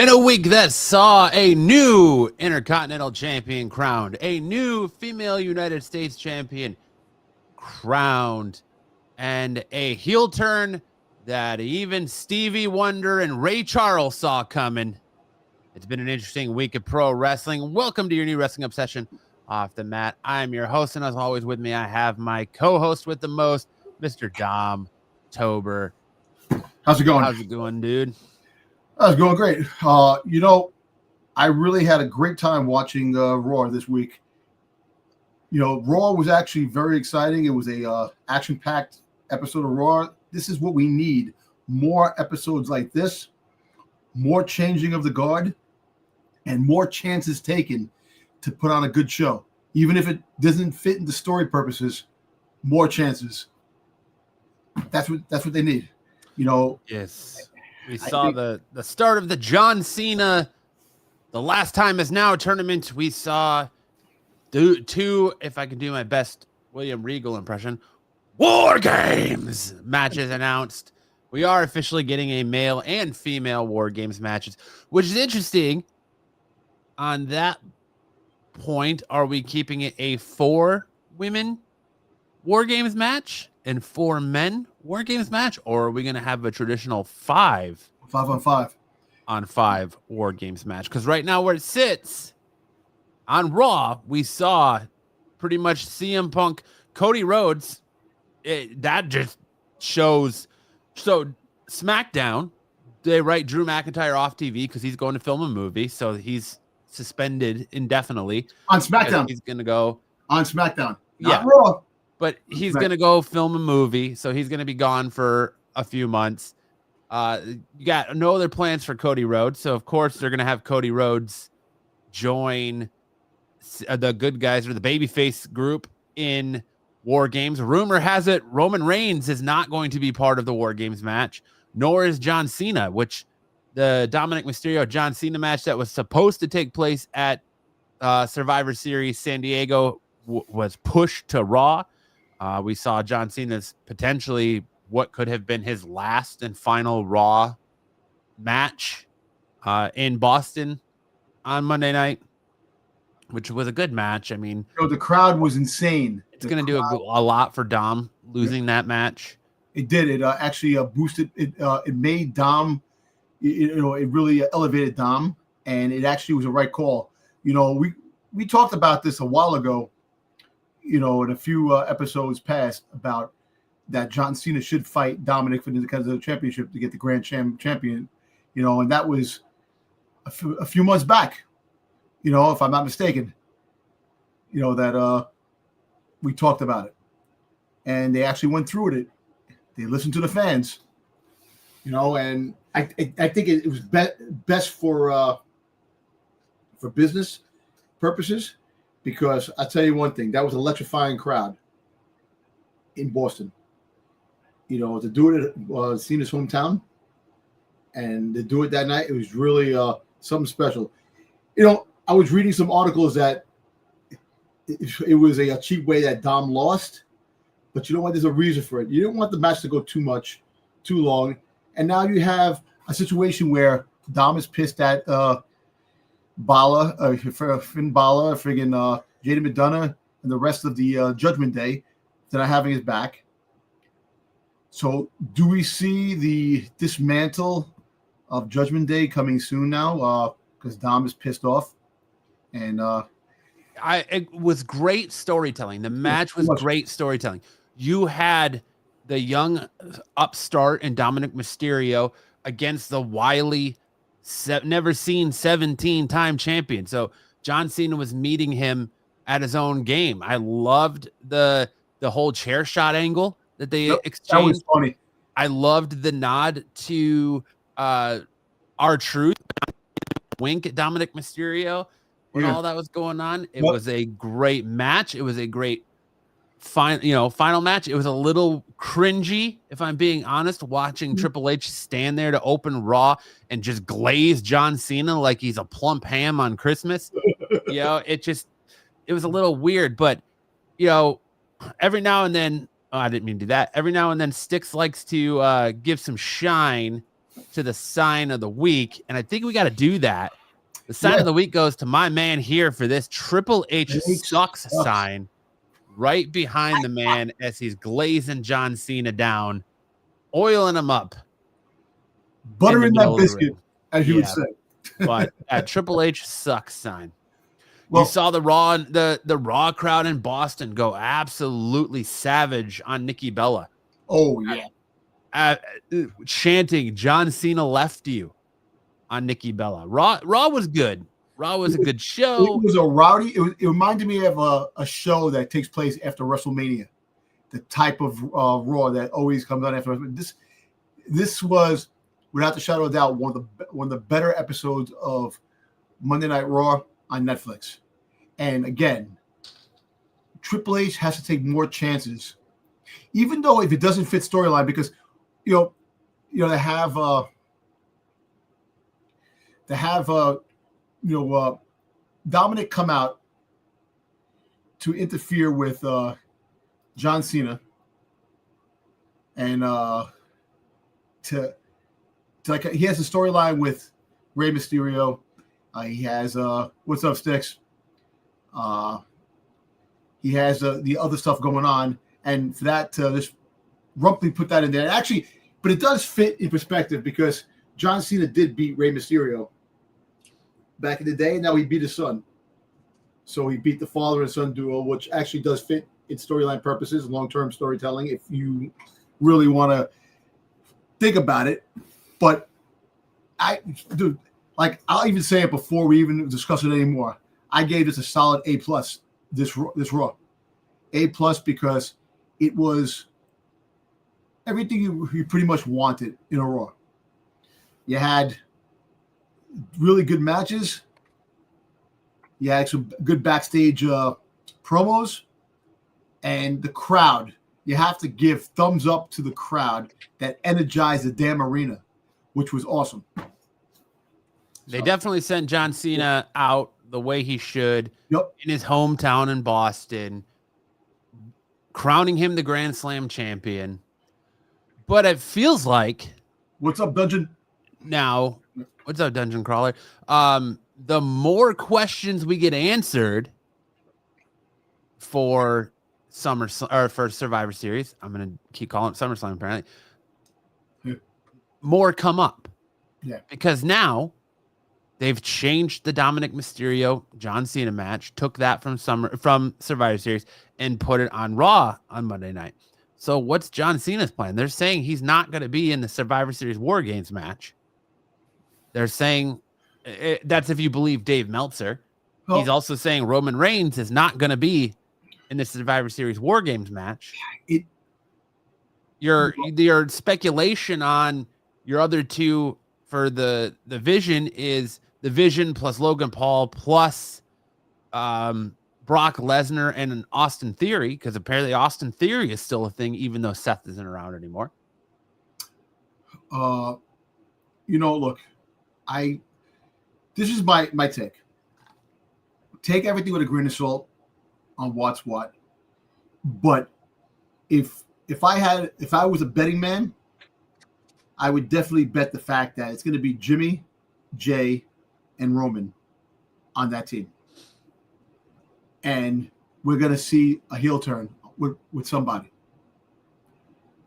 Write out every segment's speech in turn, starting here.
In a week that saw a new Intercontinental Champion crowned, a new female United States Champion crowned, and a heel turn that even Stevie Wonder and Ray Charles saw coming. It's been an interesting week of pro wrestling. Welcome to your new wrestling obsession off the mat. I'm your host, and as always with me, I have my co-host with the most, Mr. Dom Tober. How's it going? How's it going, dude? It's going great. I really had a great time watching Raw this week. Raw was actually very exciting. It was a action-packed episode of Raw. This is what we need. More episodes like this, more changing of the guard, and more chances taken to put on a good show. Even if it doesn't fit into story purposes, more chances. That's what they need. Yes. We saw the start of the John Cena, the last time is now tournament. We saw two, if I can do my best William Regal impression, War Games matches announced. We are officially getting a male and female War Games matches, which is interesting. On that point, are we keeping it a 4 women War Games match and 4 men War Games match, or are we going to have a traditional 5 on 5 on 5 War Games match? Because right now where it sits on Raw, we saw pretty much CM Punk, Cody Rhodes. That just shows. So SmackDown, they write Drew McIntyre off TV because he's going to film a movie, so he's suspended indefinitely on SmackDown. He's going to go on SmackDown, not Raw. But he's going to go film a movie, so he's going to be gone for a few months. You got no other plans for Cody Rhodes, so of course they're going to have Cody Rhodes join the good guys or the babyface group in War Games. Rumor has it Roman Reigns is not going to be part of the War Games match, nor is John Cena, which the Dominic Mysterio John Cena match that was supposed to take place at Survivor Series San Diego was pushed to Raw. We saw John Cena's potentially what could have been his last and final Raw match in Boston on Monday night, which was a good match. I mean, the crowd was insane. It's going to do a lot for Dom losing that match. It did. It actually boosted it. It made Dom, it really elevated Dom, and it actually was a right call. We talked about this a while ago. In a few episodes past about that John Cena should fight Dominic for the Intercontinental Championship to get the Grand Champion, and that was a few months back, if I'm not mistaken, that we talked about it, and they actually went through it. They listened to the fans, and I think it was best for business purposes. Because I'll tell you one thing, that was an electrifying crowd in Boston. To do it at Cena's hometown and to do it that night, it was really something special. I was reading some articles that it was a cheap way that Dom lost, but you know what? There's a reason for it. You didn't want the match to go too long, and now you have a situation where Dom is pissed at Balor, Finn Balor, friggin' Jada McDonough, and the rest of the Judgment Day that are having his back. So, do we see the dismantle of Judgment Day coming soon now? Because Dom is pissed off, and it was great storytelling. The match was great storytelling. You had the young upstart and Dominic Mysterio against the wily, never seen 17-time champion. So John Cena was meeting him at his own game. I loved the whole chair shot angle that they exchanged. That was funny. I loved the nod to R-Truth, wink at Dominic Mysterio when all that was going on. It was a great match. It was a great final match. It was a little cringy, if I'm being honest, watching Triple H stand there to open Raw and just glaze John Cena like he's a plump ham on Christmas. It was a little weird, but every now and then, I didn't mean to do that. Every now and then Styx likes to give some shine to the sign of the week, and I think we got to do that. The sign of the week goes to my man here for this Triple H sucks sign right behind the man as he's glazing John Cena down, oiling him up. Buttering that biscuit, as you would say. But at Triple H sucks sign. Well, you saw the Raw crowd in Boston go absolutely savage on Nikki Bella. Oh, yeah. Chanting, John Cena left you on Nikki Bella. Raw was good. Raw was a good show. It was a rowdy. It reminded me of a show that takes place after WrestleMania. The type of Raw that always comes on after this was, without the shadow of a doubt, one of the better episodes of Monday Night Raw on Netflix. And again, Triple H has to take more chances, even though if it doesn't fit storyline, because they have Dominic come out to interfere with John Cena, and like he has a storyline with Rey Mysterio. He has what's up, Styx? He has the other stuff going on, and for that to just roughly put that in there. Actually, but it does fit in perspective because John Cena did beat Rey Mysterio back in the day, and now he beat his son. So he beat the father and son duo, which actually does fit in storyline purposes, long-term storytelling, if you really want to think about it. But I'll even say it before we even discuss it anymore. I gave this a solid A+. This Raw, A+ because it was everything you pretty much wanted in a Raw. You had really good matches. You had some good backstage promos, and the crowd. You have to give thumbs up to the crowd that energized the damn arena, which was awesome. They definitely sent John Cena out the way he should in his hometown in Boston, crowning him the Grand Slam champion. But it feels like... What's up, Dungeon? Now, what's up, Dungeon Crawler? The more questions we get answered for for Survivor Series, I'm going to keep calling it SummerSlam apparently, more come up. Yeah. Because now they've changed the Dominic Mysterio John Cena match, took that from Survivor Series and put it on Raw on Monday night. So what's John Cena's plan? They're saying he's not going to be in the Survivor Series War Games match. They're saying that's if you believe Dave Meltzer. Oh. He's also saying Roman Reigns is not going to be in the Survivor Series War Games match. Your speculation on your other two for the Vision is the Vision plus Logan Paul plus Brock Lesnar and an Austin Theory, because apparently Austin Theory is still a thing, even though Seth isn't around anymore. Look, this is my take. Take everything with a grain of salt on what's what. But if I was a betting man, I would definitely bet the fact that it's going to be Jimmy, Jay, and Roman on that team. And we're going to see a heel turn with somebody.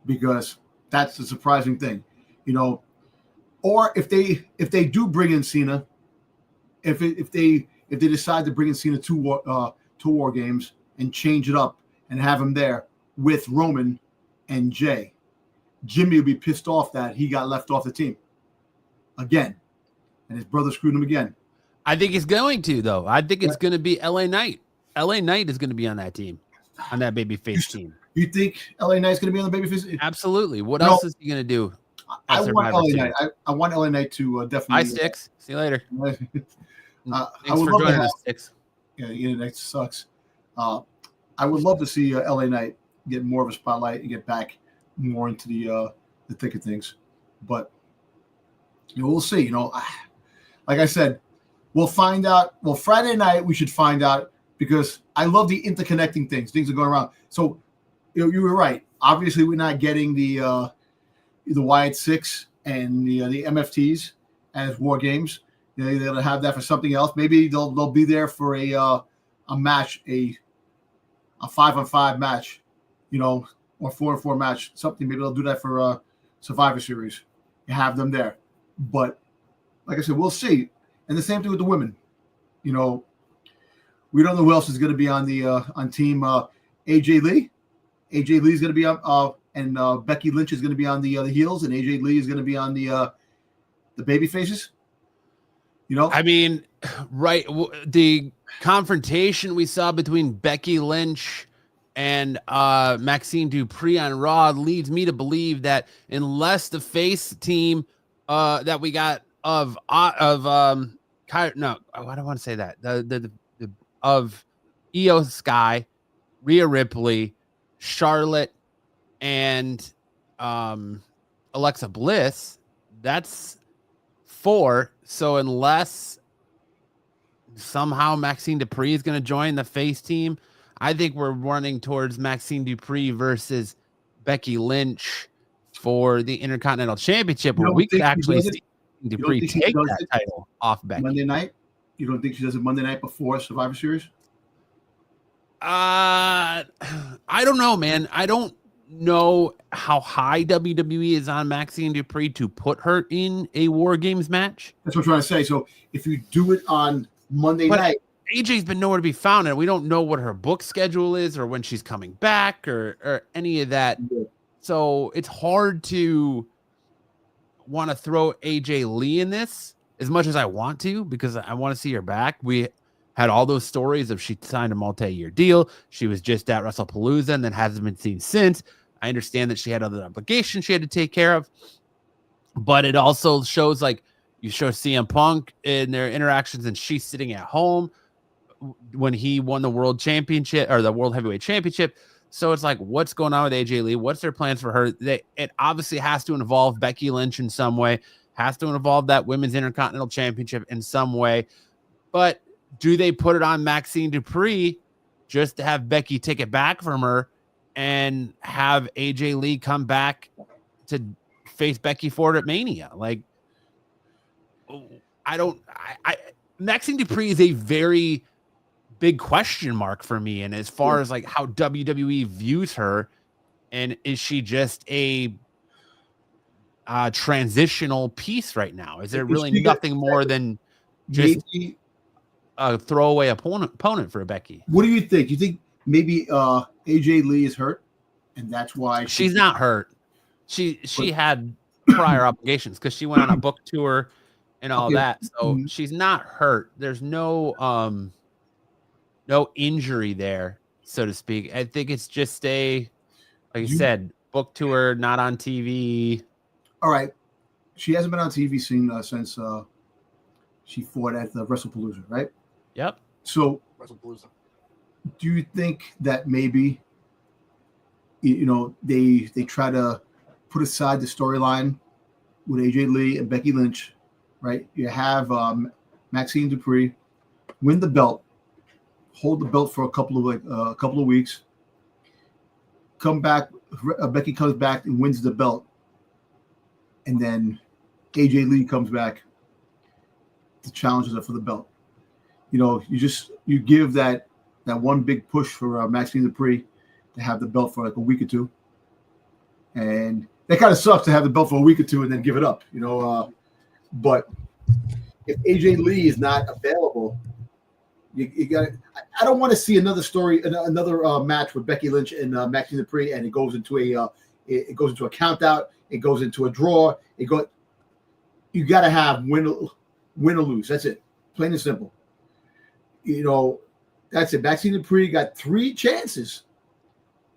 Because that's the surprising thing. Or if they do bring in Cena, if they decide to bring in Cena to War Games and change it up and have him there with Roman and Jay, Jimmy will be pissed off that he got left off the team again, and his brother screwed him again. I think he's going to, though. I think it's going to be LA Knight. LA Knight is going to be on that team, on that babyface team. You think LA Knight's going to be on the babyface? Absolutely. What else is he going to do? I want LA Knight. I want LA Knight to definitely. Hi, Styx. See you later. Thanks for joining us, Styx. Yeah, the internet sucks. I would love to see LA Knight get more of a spotlight and get back more into the thick of things, but we'll see. Like I said, we'll find out. Well, Friday night we should find out, because I love the interconnecting things. Things are going around. So you were right. Obviously, we're not getting the Wyatt Six and the MFTs as War Games. They're going to have that for something else. Maybe they'll be there for a match, a 5-on-5 match, or 4-on-4 match, something. Maybe they'll do that for Survivor Series. You have them there, but like I said, we'll see. And the same thing with the women. We don't know who else is going to be on the on team. AJ Lee. AJ Lee is going to be on, and Becky Lynch is going to be on the heels, and AJ Lee is going to be on the baby faces. I mean, right? The confrontation we saw between Becky Lynch and Maxine Dupree on Raw leads me to believe that unless the face team that we got of I don't want to say that the of Io Sky, Rhea Ripley, Charlotte, and Alexa Bliss, that's 4. So unless somehow Maxine Dupree is going to join the face team, I think we're running towards Maxine Dupree versus Becky Lynch for the Intercontinental Championship, where we could actually see Dupree take that title off Becky. Monday night? You don't think she does it Monday night before Survivor Series? I don't know, man. I don't know how high WWE is on Maxine Dupree to put her in a War Games match. That's what I'm trying to say. So if you do it on Monday night, AJ's been nowhere to be found, and we don't know what her book schedule is or when she's coming back or any of that. Yeah. So it's hard to want to throw AJ Lee in this as much as I want to, because I want to see her back. We had all those stories of she signed a multi-year deal. She was just at WrestlePalooza and then hasn't been seen since. I understand that she had other obligations she had to take care of, but it also shows, like, you show CM Punk in their interactions and she's sitting at home when he won the world championship or the world heavyweight championship. So it's like, what's going on with AJ Lee? What's their plans for her? It obviously has to involve Becky Lynch in some way, has to involve that women's Intercontinental Championship in some way. But do they put it on Maxine Dupree just to have Becky take it back from her and have AJ Lee come back to face Becky Ford at Mania? Like, Maxine Dupree is a very big question mark for me. And as far as like how WWE views her, and is she just a transitional piece right now? Is there really nothing more than just a throwaway opponent for Becky? What do you think? You think maybe AJ Lee is hurt, and that's why she's not hurt? She had prior obligations because she went on a book tour and all that. So she's not hurt. There's no injury there, so to speak. I think it's just like you said, book tour, not on TV. All right. She hasn't been on TV since she fought at the WrestlePalooza, right? Yep. So WrestlePalooza. Do you think that maybe they try to put aside the storyline with AJ Lee and Becky Lynch, right? You have Maxine Dupree win the belt, hold the belt for a couple of weeks, come back. Becky comes back and wins the belt, and then AJ Lee comes back to challenge her for the belt. You give that one big push for Maxine Dupree to have the belt for like a week or two, and that kind of sucks to have the belt for a week or two and then give it up. But if AJ Lee is not available, you got. I don't want to see another match with Becky Lynch and Maxine Dupree, and it goes into a count out. It goes into a draw. You got to have win or lose. That's it. Plain and simple. That's it. Maxine Dupree got 3 chances.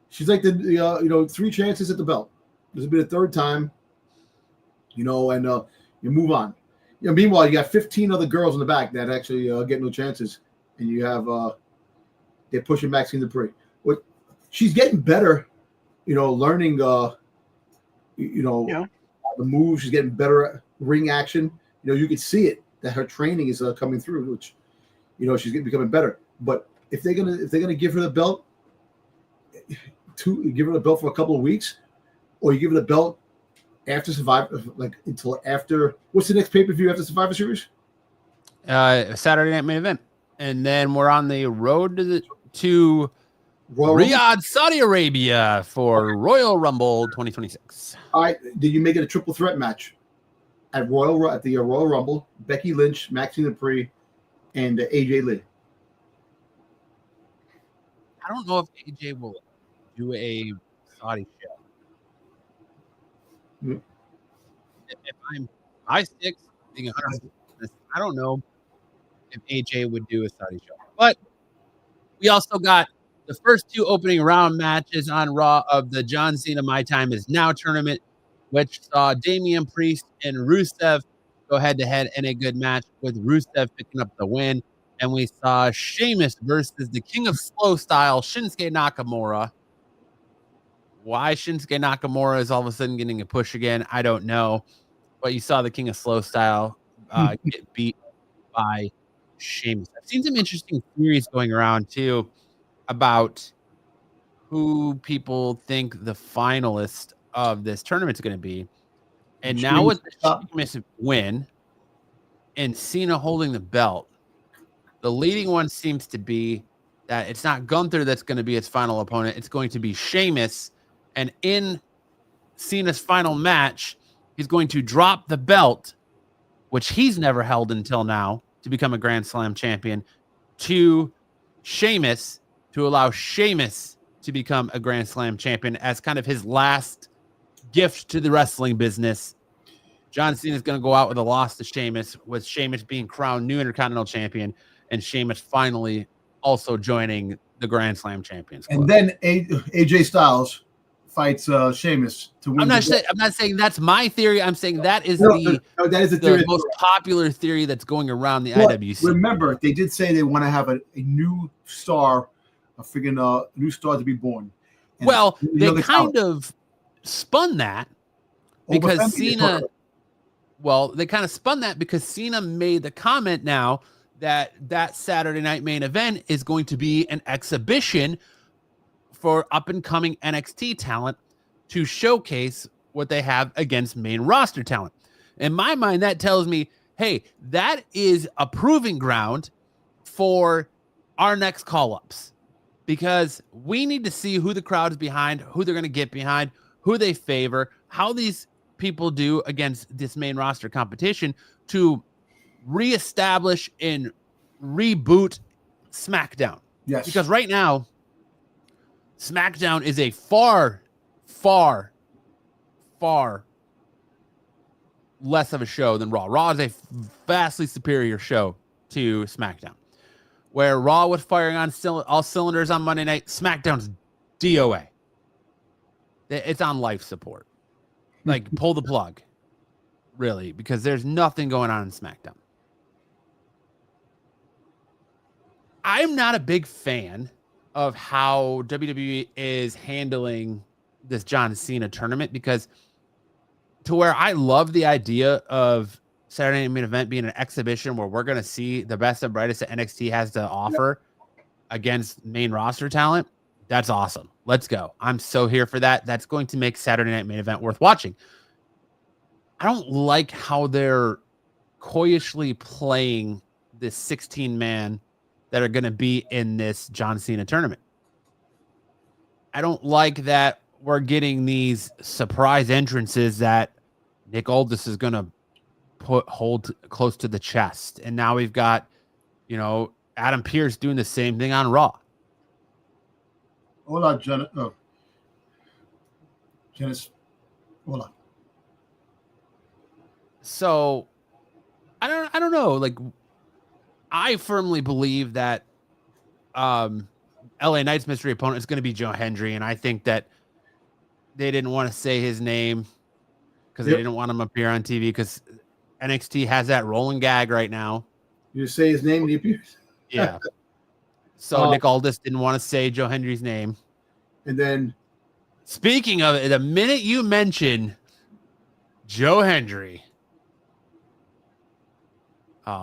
She's like 3 chances at the belt. There's been a third time. And you move on. Meanwhile, you got 15 other girls in the back that actually get no chances, and you have they're pushing Maxine Dupree. She's getting better. Learning. The moves. She's getting better at ring action. You can see it that her training is coming through, which she's becoming better. But if they're gonna give her the belt, give her the belt for a couple of weeks, or you give her the belt after Survivor, like until after. What's the next pay-per-view after Survivor Series? Saturday Night Main Event, and then we're on the road to Riyadh, Saudi Arabia for Royal Rumble 2026. All right, did you make it a triple threat match at the Royal Rumble? Becky Lynch, Maxine Dupree, and AJ Lee. I don't know if AJ will do a Saudi show. Mm-hmm. If I'm Styx, being 100%, I don't know if AJ would do a Saudi show, but we also got the first 2 opening round matches on Raw of the John Cena My Time Is Now tournament, which saw Damian Priest and Rusev go head-to-head in a good match, with Rusev picking up the win. And we saw Sheamus versus the King of Slow Style, Shinsuke Nakamura. Why Shinsuke Nakamura is all of a sudden getting a push again, I don't know. But you saw the King of Slow Style get beat by Sheamus. I've seen some interesting theories going around, too, about who people think the finalist of this tournament is going to be. And now with the Sheamus win and Cena holding the belt, the leading one seems to be that it's not Gunther that's going to be its final opponent. It's going to be Sheamus. And in Cena's final match, he's going to drop the belt, which he's never held until now, to become a Grand Slam champion, to Sheamus, to allow Sheamus to become a Grand Slam champion as kind of his last gift to the wrestling business. John Cena is going to go out with a loss to Sheamus, with Sheamus being crowned new Intercontinental champion, and Sheamus finally also joining the Grand Slam champions club. And then AJ Styles fights Sheamus to win. I'm not saying that's my theory. I'm saying that is the most popular theory that's going around the IWC. Remember, they did say they want to have a new star, a new star to be born. And well, they kind of spun that because Cena. Well, they kind of spun that because Cena made the comment now that Saturday Night Main Event is going to be an exhibition for up-and-coming NXT talent to showcase what they have against main roster talent. In my mind, that tells me, hey, that is a proving ground for our next call-ups, because we need to see who the crowd is behind, who they're going to get behind, who they favor, how these people do against this main roster competition to reestablish and reboot SmackDown. Yes. Because right now, SmackDown is a far, far, far less of a show than Raw. Raw is a vastly superior show to SmackDown. Where Raw was firing on all cylinders on Monday night, SmackDown's DOA. It's on life support. Like, pull the plug, really, because there's nothing going on in SmackDown. I'm not a big fan of how WWE is handling this John Cena tournament, because to where I love the idea of Saturday Night Main Event being an exhibition where we're going to see the best and brightest that NXT has to offer against main roster talent. That's awesome. Let's go. I'm so here for that. That's going to make Saturday Night Main Event worth watching. I don't like how they're coyishly playing this 16-man that are going to be in this John Cena tournament. I don't like that we're getting these surprise entrances that Nick Aldis is going to hold close to the chest. And now we've got, Adam Pearce doing the same thing on Raw. Hola, Janice. Hola. So I don't know. Like, I firmly believe that LA Knight's mystery opponent is going to be Joe Hendry, and I think that they didn't want to say his name because they didn't want him up here on TV, because NXT has that rolling gag right now. You say his name and he appears. Yeah. So Nick Aldis didn't want to say Joe Hendry's name. And then, speaking of it, the minute you mention Joe Hendry,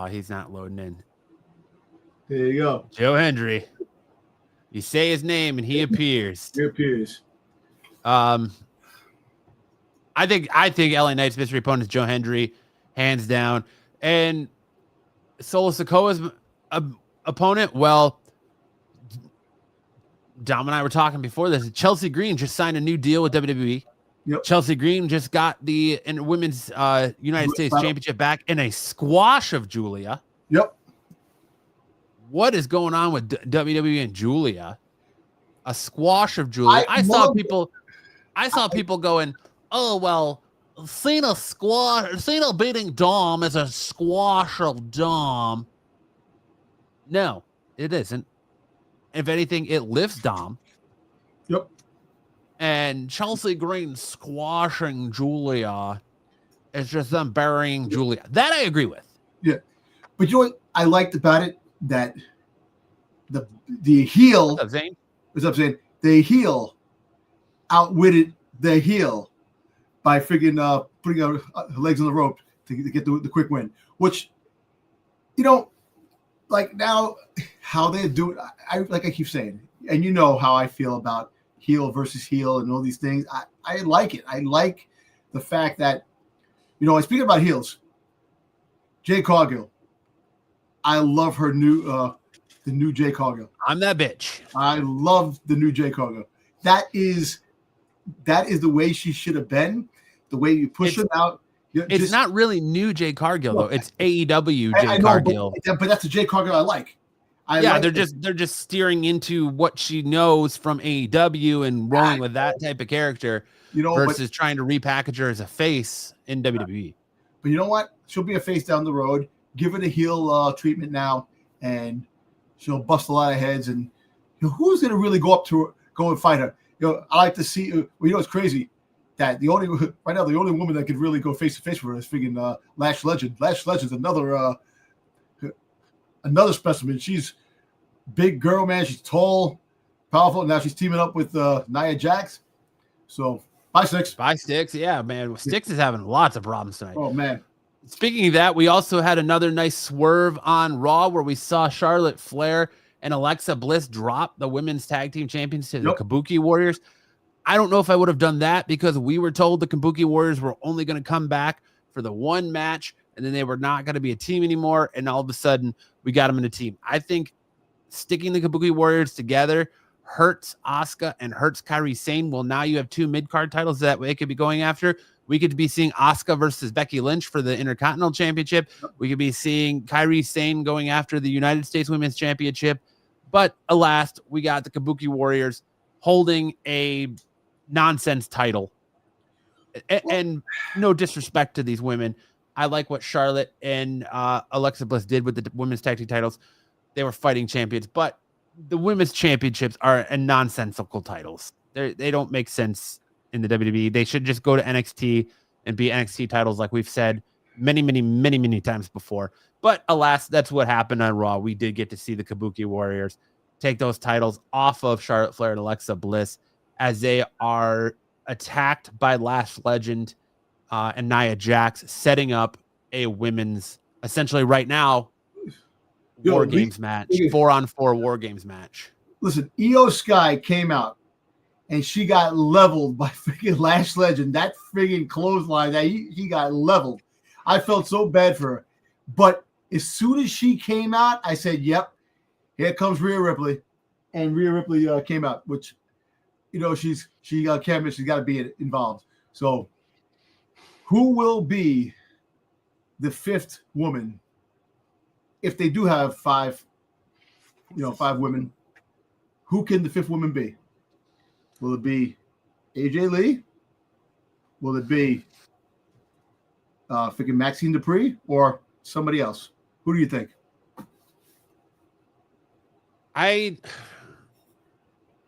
he's not loading in. There you go. Joe Hendry. You say his name and he appears. He appears. I I think LA Knight's mystery opponent is Joe Hendry, hands down. And Solo Sikoa's opponent, well, Dom and I were talking before this. Chelsea Green just signed a new deal with WWE. Yep. Chelsea Green just got the women's United States Championship back in a squash of Julia. Yep. What is going on with WWE and Julia? A squash of Julia. I saw people going, oh, well, Cena beating Dom is a squash of Dom. No, it isn't. If anything, it lifts Dom. Yep. And Chelsea Green squashing Julia is just them burying Julia. That I agree with. Yeah. But you know what I liked about it? That the heel. What's up, Zane? What's up, Zane? The heel outwitted the heel by freaking putting her legs on the rope to get the quick win. Which, you know, like now how they do it, I keep saying, and you know how I feel about heel versus heel and all these things. I like it. I like the fact that, you know, speaking about heels, Jade Cargill, I love her the new Jade Cargill. I'm that bitch. I love the new Jade Cargill. That is the way she should have been. The way you push her out. It's not really new Jade Cargill though. It's AEW Jade Cargill. But that's the Jade Cargill I like. They're just steering into what she knows from AEW and rolling with that type of character, you know, versus trying to repackage her as a face in WWE. But you know what? She'll be a face down the road. Give her the heel treatment now, and she'll bust a lot of heads. And you know, who's going to really go and fight her? You know, I like to see. You know, it's crazy that the only woman that could really go face to face with her is freaking Lash Legend. Lash Legend's another specimen. She's big girl, man. She's tall, powerful. Now she's teaming up with Nia Jax. So bye, Styx. Bye, Styx. Yeah, man. Styx is having lots of problems tonight. Oh man. Speaking of that, we also had another nice swerve on Raw where we saw Charlotte Flair and Alexa Bliss drop the women's tag team champions to the Kabuki Warriors. I don't know if I would have done that because we were told the Kabuki Warriors were only going to come back for the one match and then they were not going to be a team anymore. And all of a sudden we got them in a team. I think sticking the Kabuki Warriors together hurts Asuka and hurts Kairi Sane. Well, now you have two mid-card titles that they could be going after. We could be seeing Asuka versus Becky Lynch for the Intercontinental Championship. We could be seeing Kairi Sane going after the United States Women's Championship. But alas, we got the Kabuki Warriors holding a nonsense title. And no disrespect to these women. I like what Charlotte and Alexa Bliss did with the women's tag team titles. They were fighting champions, but the women's championships are nonsensical titles. They don't make sense in the WWE. They should just go to NXT and be NXT titles like we've said many times before. But alas, that's what happened on Raw. We did get to see the Kabuki Warriors take those titles off of Charlotte Flair and Alexa Bliss as they are attacked by Lash Legend and Nia Jax, setting up a women's, essentially right now, War Games match, 4-on-4 War Games match. Listen, Io Sky came out and she got leveled by freaking Lash Legend. That freaking clothesline that he got leveled. I felt so bad for her. But as soon as she came out, I said, yep, here comes Rhea Ripley. And Rhea Ripley came out, which, you know, she got camera, she's got to be involved. So who will be the fifth woman if they do have five women? Who can the fifth woman be? Will it be AJ Lee? Will it be freaking Maxine Dupree or somebody else? Who do you think? I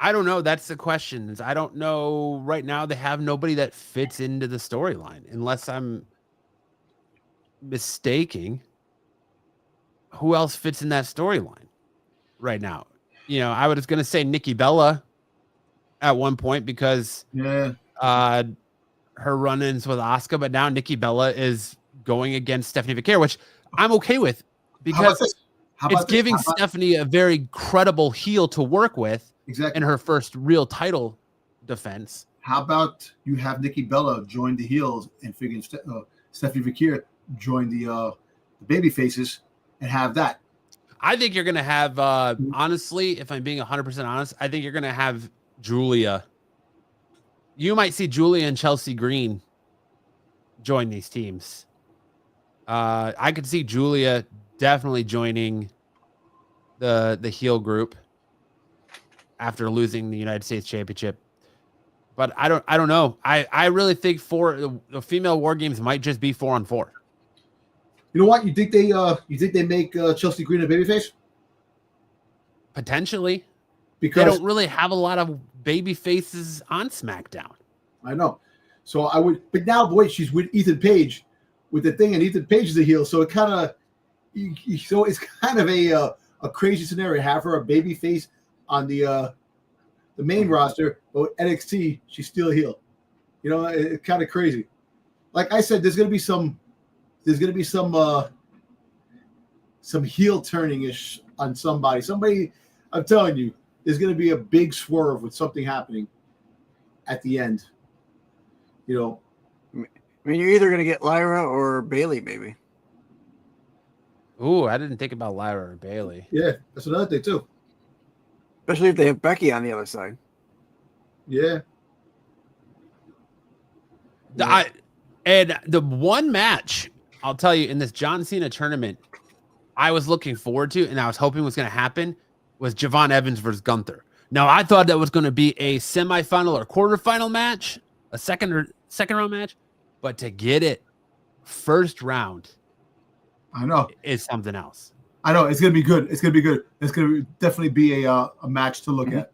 don't know. That's the question. I don't know. Right now, they have nobody that fits into the storyline, unless I'm mistaking. Who else fits in that storyline right now? You know, I was going to say Nikki Bella at one point because her run-ins with Asuka, but now Nikki Bella is going against Stephanie Vaquer, which I'm okay with because it's giving Stephanie a very credible heel to work with in her first real title defense. How about you have Nikki Bella join the heels and figuring Stephanie Vakir join the baby faces and have that? I think you're going to have, honestly, if I'm being 100% honest, I think you're going to have Julia. You might see Julia and Chelsea Green join these teams. I could see Julia definitely joining the heel group after losing the United States Championship. But I don't know. I really think the female War Games might just be 4-on-4. You know what? You think they make Chelsea Green a babyface? Potentially. Because they don't really have a lot of baby faces on SmackDown. I know. So I would, but now, boy, she's with Ethan Page with the thing, and Ethan Page is a heel. So it kind of, so it's kind of a crazy scenario. Have her a baby face on the main roster, but NXT, she's still a heel. You know, it's kind of crazy. Like I said, there's gonna be some heel turning ish on somebody. Somebody, I'm telling you, there's gonna be a big swerve with something happening at the end. You know, I mean, you're either gonna get Lyra or Bailey, maybe. Ooh, I didn't think about Lyra or Bailey. Yeah, that's another thing too. Especially if they have Becky on the other side. Yeah. And the one match, I'll tell you, in this John Cena tournament, I was looking forward to, and I was hoping was going to happen, was Javon Evans versus Gunther. Now, I thought that was going to be a semifinal or quarterfinal match, a second round match, but to get it first round, I know, is something else. I know it's gonna be good. It's gonna be good. It's gonna definitely be a match to look at.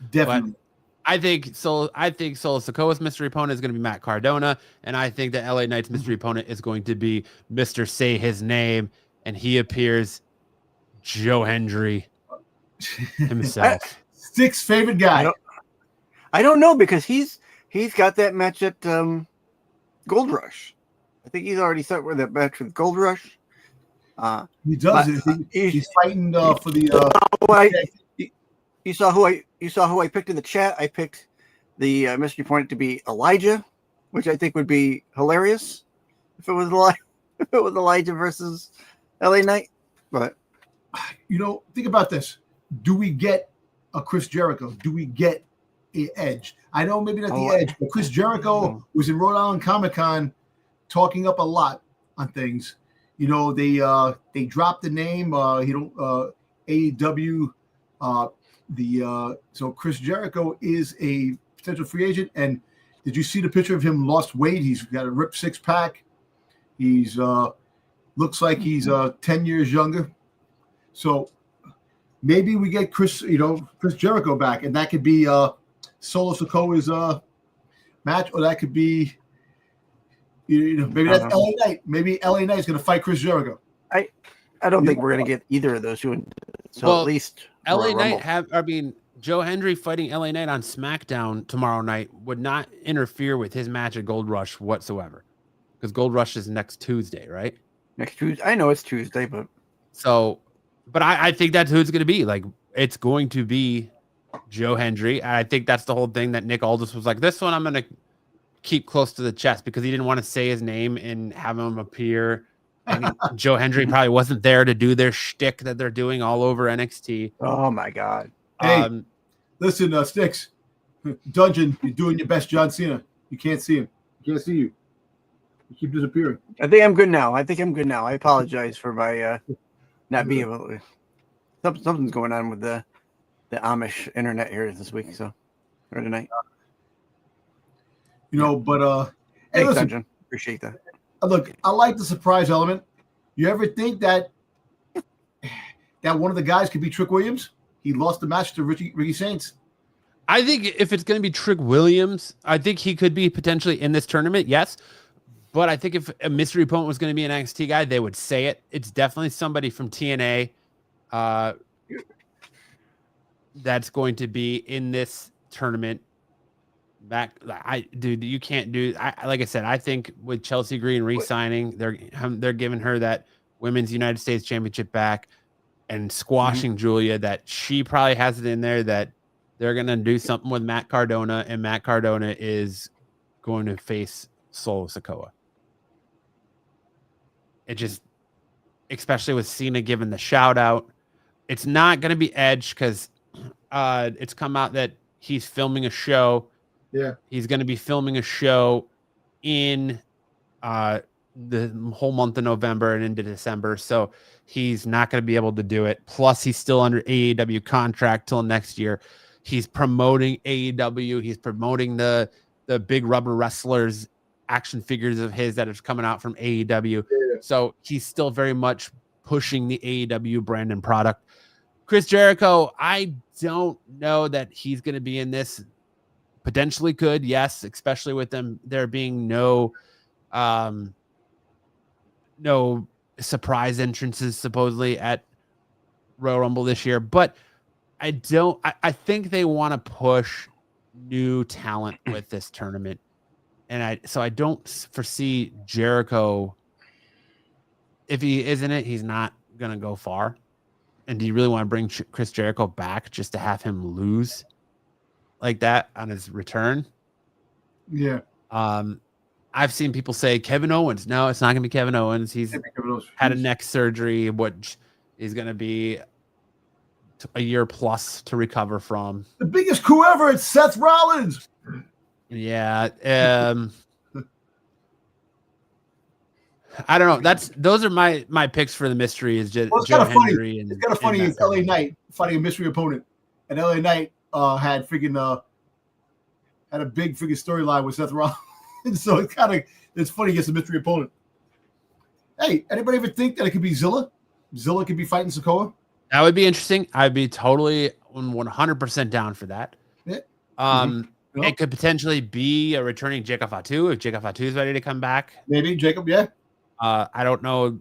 Definitely. But I think Solo Sikoa's mystery opponent is going to be Matt Cardona, and I think that LA Knight's mystery opponent is going to be Mr. Say His Name, and he appears Joe Hendry himself. Styx's favorite guy. I don't know, because he's got that match at Gold Rush. I think he's already set with that match with Gold Rush. He does. He's fighting for the. You saw who I picked in the chat. I picked the mystery opponent to be Elijah, which I think would be hilarious if it was Elijah versus LA Knight. But you know, think about this: do we get a Chris Jericho? Do we get an Edge? I know maybe not the Edge, but Chris Jericho was in Rhode Island Comic Con talking up a lot on things. You know, they dropped the name. AEW. So Chris Jericho is a potential free agent. And did you see the picture of him lost weight? He's got a ripped 6-pack. He's looks like he's 10 years younger. So maybe we get Chris Jericho back, and that could be Solo Sikoa's match, or that could be maybe that's LA Knight. Maybe LA Knight is going to fight Chris Jericho. I don't think we're going to get either of those two. So at least LA Knight Joe Hendry fighting LA Knight on SmackDown tomorrow night would not interfere with his match at Gold Rush whatsoever, because Gold Rush is next Tuesday, right? Next Tuesday. I know it's Tuesday, but I think that's who it's going to be. Like, it's going to be Joe Hendry. And I think that's the whole thing that Nick Aldis was like, this one I'm going to keep close to the chest, because he didn't want to say his name and have him appear. And Joe Hendry probably wasn't there to do their shtick that they're doing all over NXT. Oh my God. Hey, listen, Styx, Dungeon, you're doing your best John Cena. You can't see him. You can't see you. You keep disappearing. I think I'm good now. I apologize for my not being able to. Something's going on with the Amish internet here this week, or tonight. But hey, thanks, Dungeon. Appreciate that. Look, I like the surprise element. You ever think that one of the guys could be Trick Williams? He lost the match to Ricky Saints. I think if it's going to be Trick Williams, I think he could be potentially in this tournament, yes. But I think if a mystery opponent was going to be an NXT guy, they would say it. It's definitely somebody from TNA that's going to be in this tournament. You can't do. Like I said, I think with Chelsea Green re-signing, they're giving her that Women's United States Championship back and squashing Julia. That she probably has it in there that they're going to do something with Matt Cardona, and Matt Cardona is going to face Solo Sikoa. It just, especially with Cena giving the shout out, it's not going to be Edge because it's come out that he's filming a show. Yeah. He's going to be filming a show in the whole month of November and into December. So he's not going to be able to do it. Plus, he's still under AEW contract till next year. He's promoting AEW. He's promoting the big rubber wrestlers action figures of his that is coming out from AEW. Yeah. So he's still very much pushing the AEW brand and product. Chris Jericho, I don't know that he's going to be in this. Potentially could, yes, especially with them there being no surprise entrances supposedly at Royal Rumble this year. But I think they want to push new talent with this tournament. And I don't foresee Jericho. If he is in it, he's not going to go far. And do you really want to bring Chris Jericho back just to have him lose like that on his return? Yeah. I've seen people say Kevin Owens. No, it's not going to be Kevin Owens. He's had a neck surgery, which is going to be a year plus to recover from. The biggest coup ever, it's Seth Rollins. Yeah. I don't know. Those are my picks for the mystery. Is just Joe Hendry. It's kind of funny. It's LA Knight fighting a mystery opponent, and LA Knight had a big freaking storyline with Seth Rollins. So it's funny against a mystery opponent. Hey, anybody ever think that it could be Zilla? Zilla could be fighting Sikoa. That would be interesting. I'd be totally 100% down for that. Yeah. It could potentially be a returning Jacob Fatu if Jacob Fatu is ready to come back. Maybe Jacob, yeah. I don't know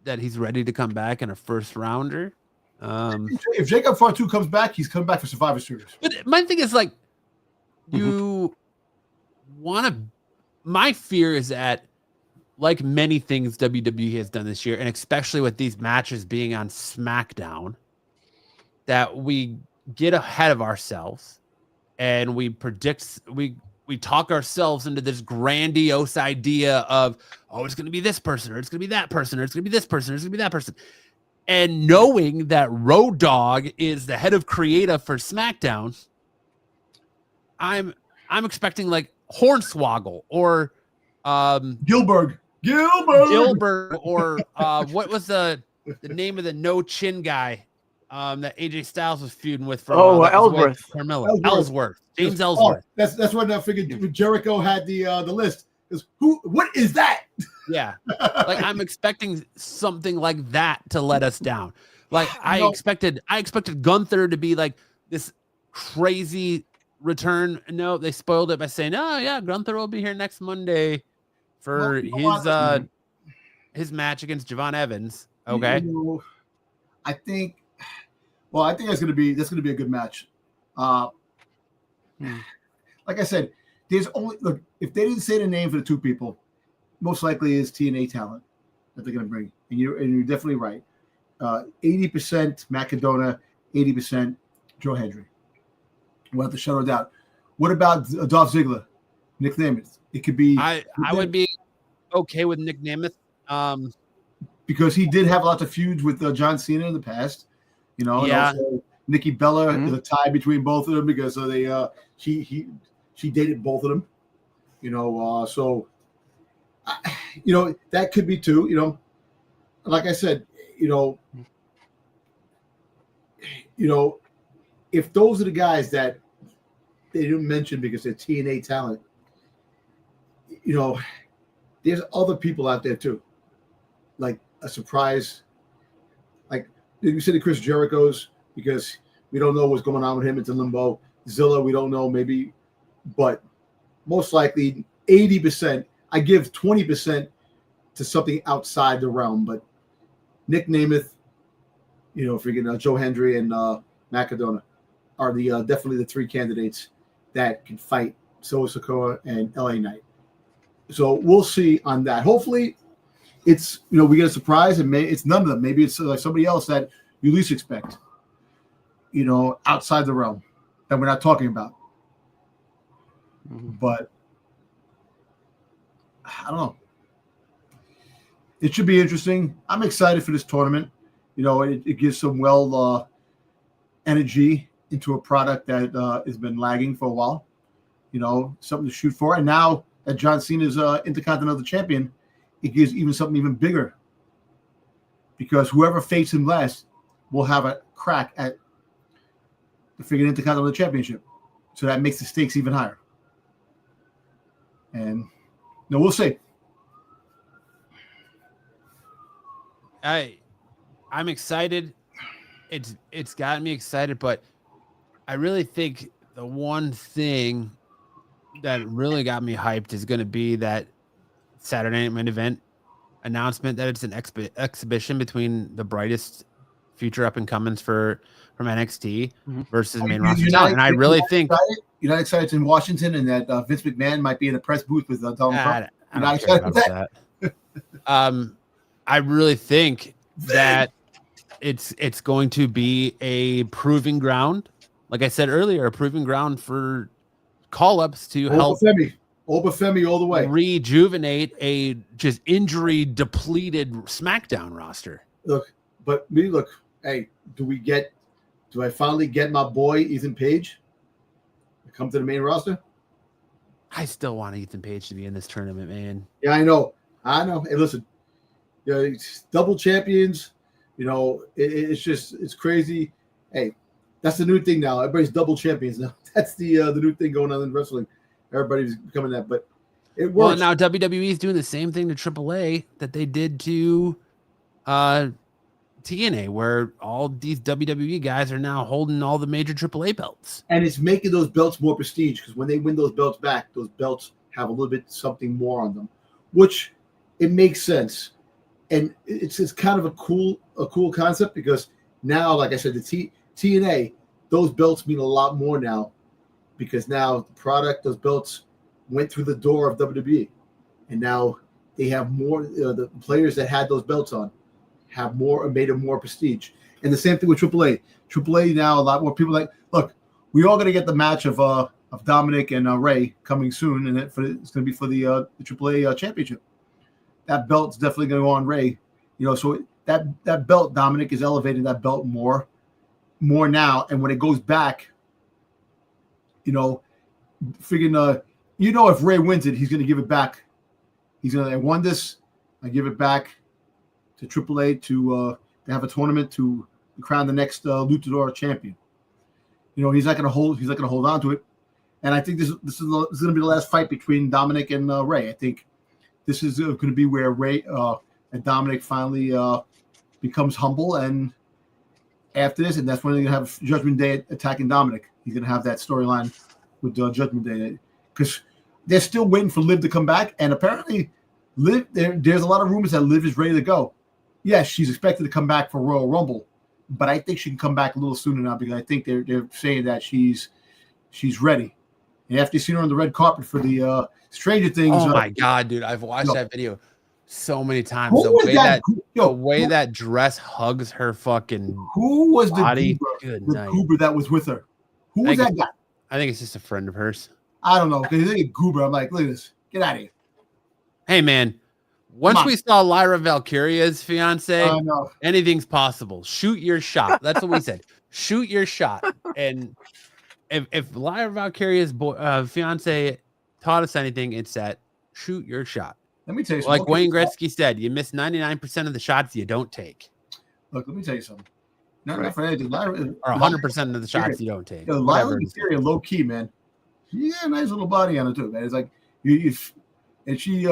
that he's ready to come back in a first rounder. If Jacob Fatu comes back, he's coming back for Survivor Series. But my thing is like, you want to. My fear is that, like many things WWE has done this year, and especially with these matches being on SmackDown, that we get ahead of ourselves and we talk ourselves into this grandiose idea of, oh, it's going to be this person, or it's going to be that person, or it's going to be this person, or it's going to be that person. And knowing that Road Dogg is the head of creative for SmackDown, I'm expecting like Hornswoggle or Gilbert, or what was the name of the no chin guy that AJ Styles was feuding with for Ellsworth. Ellsworth. James Ellsworth. That's when I figured Jericho had the list. What is that? Yeah. Like I'm expecting something like that to let us down. Like I expected Gunther to be like this crazy return. No, they spoiled it by saying, oh yeah, Gunther will be here next Monday for his match against Javon Evans. Okay. I think that's gonna be a good match. Like I said, there's only if they didn't say the name for the two people, most likely is TNA talent that they're gonna bring. And you're definitely right. 80% Macadona, 80% Joe Hendry. We'll have to shut it down. What about Dolph Ziggler, Nick Nemeth? It could be. I would be okay with Nick Nemeth. Because he did have lots of feuds with John Cena in the past, And also Nikki Bella is a tie between both of them because she dated both of them, So that could be too, Like I said, if those are the guys that they didn't mention because they're TNA talent, there's other people out there too, like a surprise. Like you said, the Chris Jericho's, because we don't know what's going on with him. It's in limbo. Zilla, we don't know, maybe, but most likely 80%. I give 20% to something outside the realm, but Nick Nemeth, freaking Joe Hendry and Macadona are the definitely the three candidates that can fight Solo Sikoa and LA Knight. So we'll see on that. Hopefully it's, we get a surprise and it's none of them. Maybe it's like somebody else that you least expect, outside the realm. that we're not talking about. Mm-hmm. But I don't know. It should be interesting. I'm excited for this tournament. You know, it gives some energy into a product that has been lagging for a while. You know, something to shoot for. And now that John Cena is Intercontinental Champion, it gives even something even bigger. Because whoever faces him last will have a crack at the freaking Intercontinental Championship. So that makes the stakes even higher. And no, we'll see. I'm excited. It's gotten me excited, but I really think the one thing that really got me hyped is going to be that Saturday Night Main Event announcement that it's an exhibition between the brightest future up and comings from NXT versus main roster talent. And I really think you're not excited in Washington and that Vince McMahon might be in a press booth with Donald Trump. I don't care about that. I really think that it's going to be a proving ground. Like I said earlier, a proving ground for call-ups to help Obafemi all the way. Rejuvenate a just injury depleted SmackDown roster. Look, hey, do I finally get my boy Ethan Page to come to the main roster? I still want Ethan Page to be in this tournament, man. Yeah, I know. Hey, listen, double champions, it's crazy. Hey, that's the new thing now. Everybody's double champions now. That's the new thing going on in wrestling. Everybody's becoming that, but it works. Well, now WWE is doing the same thing to AAA that they did to TNA, where all these WWE guys are now holding all the major AAA belts. And it's making those belts more prestige because when they win those belts back, those belts have a little bit something more on them, which it makes sense. And it's kind of a cool concept because now, like I said, the TNA, those belts mean a lot more now because now the product, those belts went through the door of WWE. And now they have more, the players that had those belts on have more, made it more prestige. And the same thing with AAA. AAA now, a lot more people look, we all going to get the match of Dominic and Ray coming soon, and it's going to be for the AAA championship. That belt's definitely going to go on Ray. So that belt, Dominic is elevating that belt more now. And when it goes back, if Ray wins it, he's going to give it back. He's going to, I won this, I give it back to AAA to have a tournament to crown the next luchador champion. He's not going to hold on to it. And I think this is going to be the last fight between Dominic and Ray. I think this is going to be where Ray and Dominic finally becomes humble. And after this, and that's when they're going to have Judgment Day attacking Dominic. He's going to have that storyline with Judgment Day because they're still waiting for Liv to come back. And apparently, Liv, there's a lot of rumors that Liv is ready to go. Yes, she's expected to come back for Royal Rumble, but I think she can come back a little sooner now because I think they're saying that she's ready. And after you've seen her on the red carpet for the Stranger Things. Oh my God, dude! I've watched that video so many times. The way that dress hugs her fucking who was body. The goober that was with her? Who was that guy? I think it's just a friend of hers. I don't know because they think goober. I'm like, look at this. Get out of here. Hey man, once we saw Lyra Valkyria's fiance, anything's possible. Shoot your shot. That's what we said. Shoot your shot. And if Lyra Valkyria's fiance taught us anything, it's that shoot your shot. Let me tell you something. Like Wayne Gretzky said, you miss 99% of the shots you don't take. Look, let me tell you something. Not for anything. Or 100% of the shots you don't take. Lyra Valkyria, low key, man. She got a nice little body on it too, man. It's like and she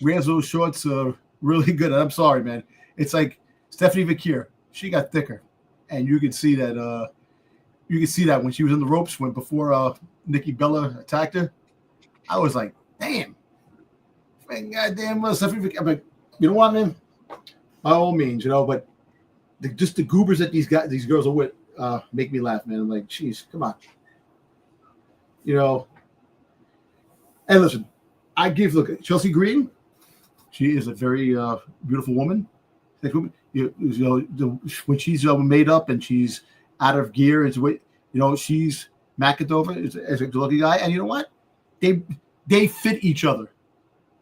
wears those shorts really good. And I'm sorry, man. It's like Stephanie Vakir. She got thicker, and you could see that. You could see that when she was in the ropes before Nikki Bella attacked her. I was like, damn, goddamn, Stephanie Vakir. I'm like, you know what, man? By all means, but just the goobers that these girls are with make me laugh, man. I'm like, geez, come on. And listen, look at Chelsea Green. She is a very beautiful woman. When she's made up and she's out of gear, she's McIntyre is a good-looking guy, and you know what? They fit each other,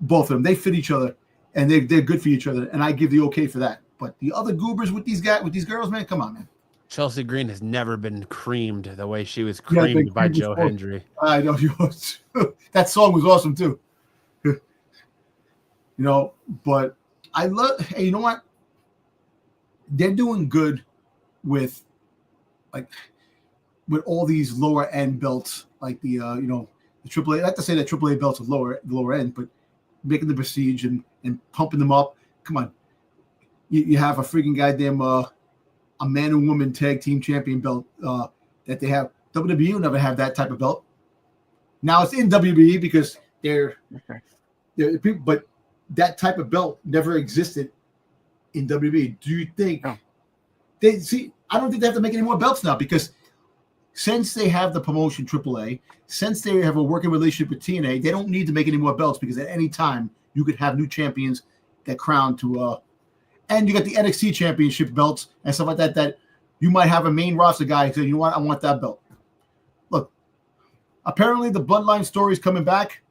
both of them. They fit each other, and they're good for each other. And I give the okay for that. But the other goobers with these girls, man, come on, man. Chelsea Green has never been creamed the way she was creamed by Joe Hendry. I know that song was awesome too. But I love. Hey, you know what? They're doing good with all these lower end belts, like the the AAA. I like to say that AAA belts are lower end, but making the Prestige and pumping them up. Come on, you have a freaking goddamn a man and woman tag team champion belt that they have. WWE will never have that type of belt. Now it's in WWE because they're people, but that type of belt never existed in WWE. Do you think they see? I don't think they have to make any more belts now because since they have the promotion AAA, since they have a working relationship with TNA, they don't need to make any more belts because at any time you could have new champions that crown to and you got the NXT championship belts and stuff like that, that you might have a main roster guy saying, you know what, I want that belt. Look, apparently the Bloodline story is coming back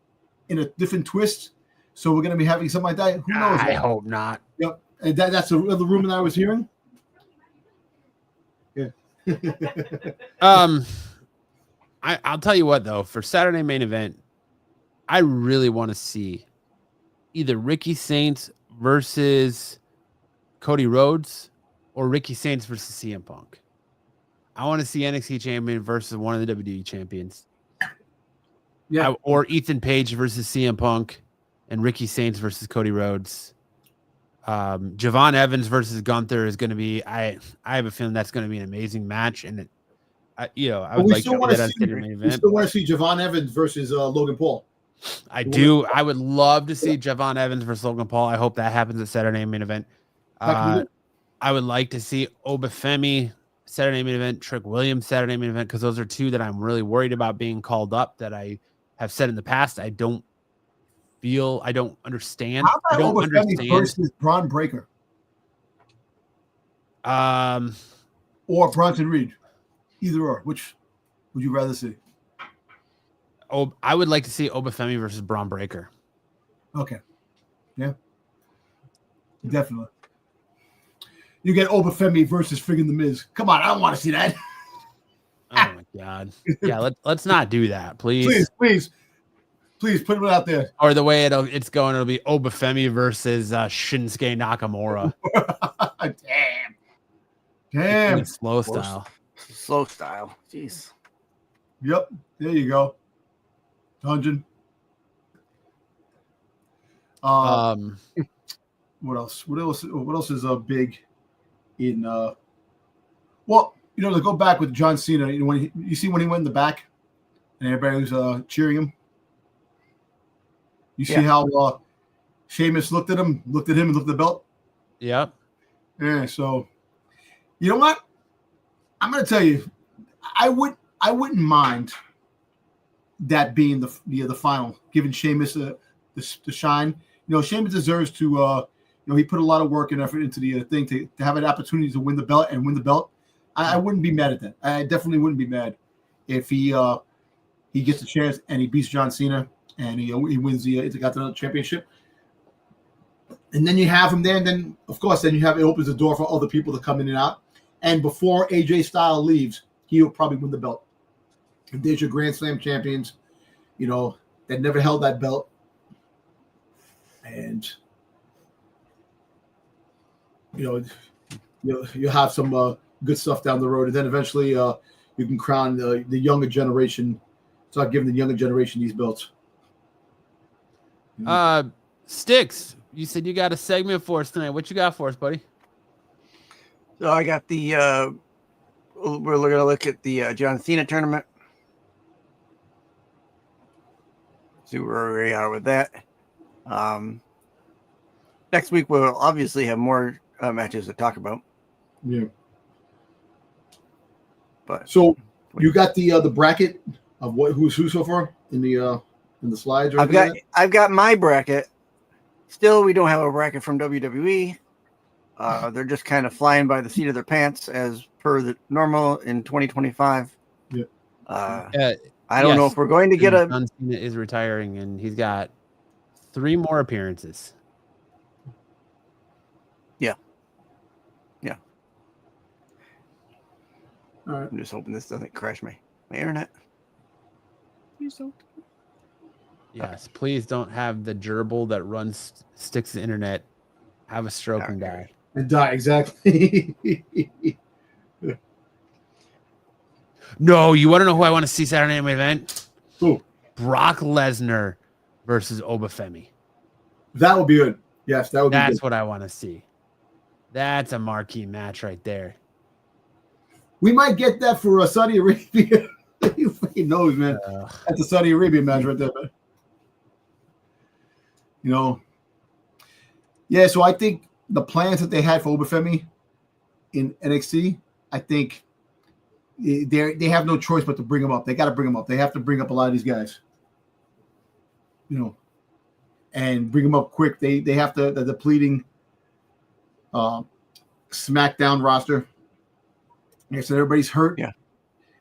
in a different twist. So we're going to be having something like that. Who knows? I hope not. Yep. And that's the rumor that I was hearing. Yeah. I'll tell you what, though, for Saturday main event, I really want to see either Ricky Saints versus Cody Rhodes or Ricky Saints versus CM Punk. I want to see NXT champion versus one of the WWE champions. Yeah. Or Ethan Page versus CM Punk and Ricky Saints versus Cody Rhodes. Javon Evans versus Gunther is going to be, I have a feeling that's going to be an amazing match. And I would like to see that as main event. We still want to see Javon Evans versus Logan Paul. I do. I would love to see Javon Evans versus Logan Paul. I hope that happens at Saturday main event. I would like to see Obafemi Saturday main event, Trick Williams Saturday main event, because those are two that I'm really worried about being called up that I have said in the past. I don't understand. How about Obafemi versus Braun Breaker? Or Bronson Reed. Either or. Which would you rather see? I would like to see Obafemi versus Braun Breaker. Okay. Yeah. Definitely. You get Obafemi versus friggin' The Miz. Come on, I don't want to see that. Oh my god. Yeah, let's not do that, please. Please put it out there. Or the way it's going, it'll be Obafemi versus Shinsuke Nakamura. Damn. Slow style. Jeez. Yep. There you go. Dungeon. What else? What else is big in to go back with John Cena, when he went in the back and everybody was cheering him. You see how Sheamus looked at him and looked at the belt? Yep. Yeah, so you know what? I'm gonna tell you, I wouldn't mind that being the final, giving Sheamus the shine. Sheamus deserves to he put a lot of work and effort into the thing to have an opportunity to win the belt. I wouldn't be mad at that. I definitely wouldn't be mad if he gets a chance and he beats John Cena and he wins the Intercontinental Championship. And then you have him there, and then of course it opens the door for other people to come in and out. And before AJ Styles leaves, he'll probably win the belt. And there's your Grand Slam champions, that never held that belt. And you'll have some good stuff down the road, and then eventually you can crown the younger generation. Start giving the younger generation these belts. Styx, you said you got a segment for us tonight. What you got for us, buddy? So I got the. We're going to look at the John Cena tournament. See where we are with that. Next week we'll obviously have more matches to talk about. Yeah. But so you got the bracket of who's who so far in the slides? Or I've got my bracket. Still, we don't have a bracket from WWE. They're just kind of flying by the seat of their pants as per the normal in 2025. Yeah. I don't know if we're going to get a. John Cena is retiring, and he's got 3 more appearances. Yeah. All right. I'm just hoping this doesn't crash my internet. Please don't. Yes, please don't have the gerbil that runs Styx the internet have a stroke and die. And die, exactly. No, you want to know who I want to see Saturday Night Main Event? Who? Brock Lesnar versus Obafemi. That would be good. Yes, that would be good. That's what I want to see. That's a marquee match right there. We might get that for Saudi Arabia. Who fucking knows, man? That's a Saudi Arabia match right there, man. You know. Yeah, so I think the plans that they had for Obafemi in NXT, I think they have no choice but to bring him up. They got to bring him up. They have to bring up a lot of these guys. You know, and bring them up quick. They have to. The depleting SmackDown roster. Yeah, so everybody's hurt. Yeah.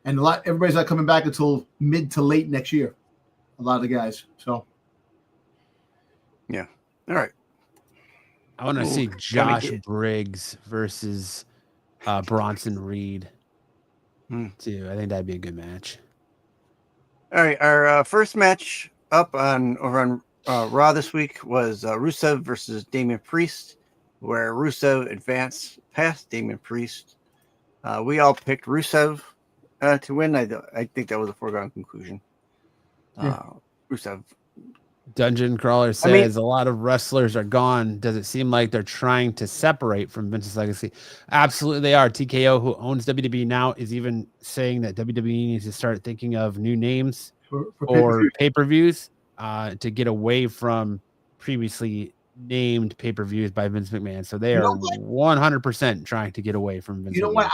And everybody's not coming back until mid to late next year. A lot of the guys. So. Yeah. All right. I want to see Josh Briggs versus Bronson Reed. Too. I think that'd be a good match. All right. Our first match over on Raw this week was Rusev versus Damian Priest, where Rusev advanced past Damian Priest. We all picked Rusev to win. I think that was a foregone conclusion. Rusev. Dungeon Crawler says a lot of wrestlers are gone. Does it seem like they're trying to separate from Vince's legacy? Absolutely, they are. TKO, who owns WWE now, is even saying that WWE needs to start thinking of new names for pay-per-views to get away from previously named pay-per-views by Vince McMahon. So they are 100% trying to get away from Vince. You know McMahon. what?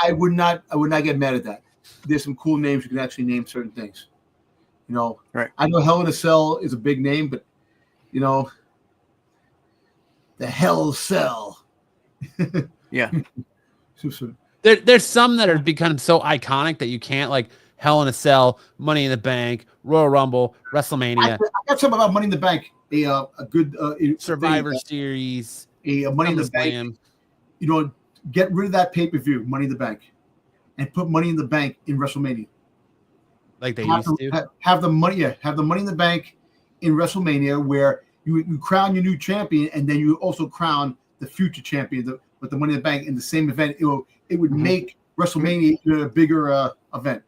I would not get mad at that. There's some cool names you can actually name certain things. You know, right? I know Hell in a Cell is a big name, but you know, the Hell Cell. Yeah. There's some that are become so iconic that you can't, like Hell in a Cell, Money in the Bank, Royal Rumble, WrestleMania. I got something about Money in the Bank. A good Survivor Series. A Money in the Bank. You know, get rid of that pay-per-view, Money in the Bank, and put Money in the Bank in WrestleMania. Like they used to have the money. Yeah, have the Money in the Bank in WrestleMania, where you crown your new champion, and then you also crown the future champion with the Money in the Bank in the same event. It would make WrestleMania a bigger event.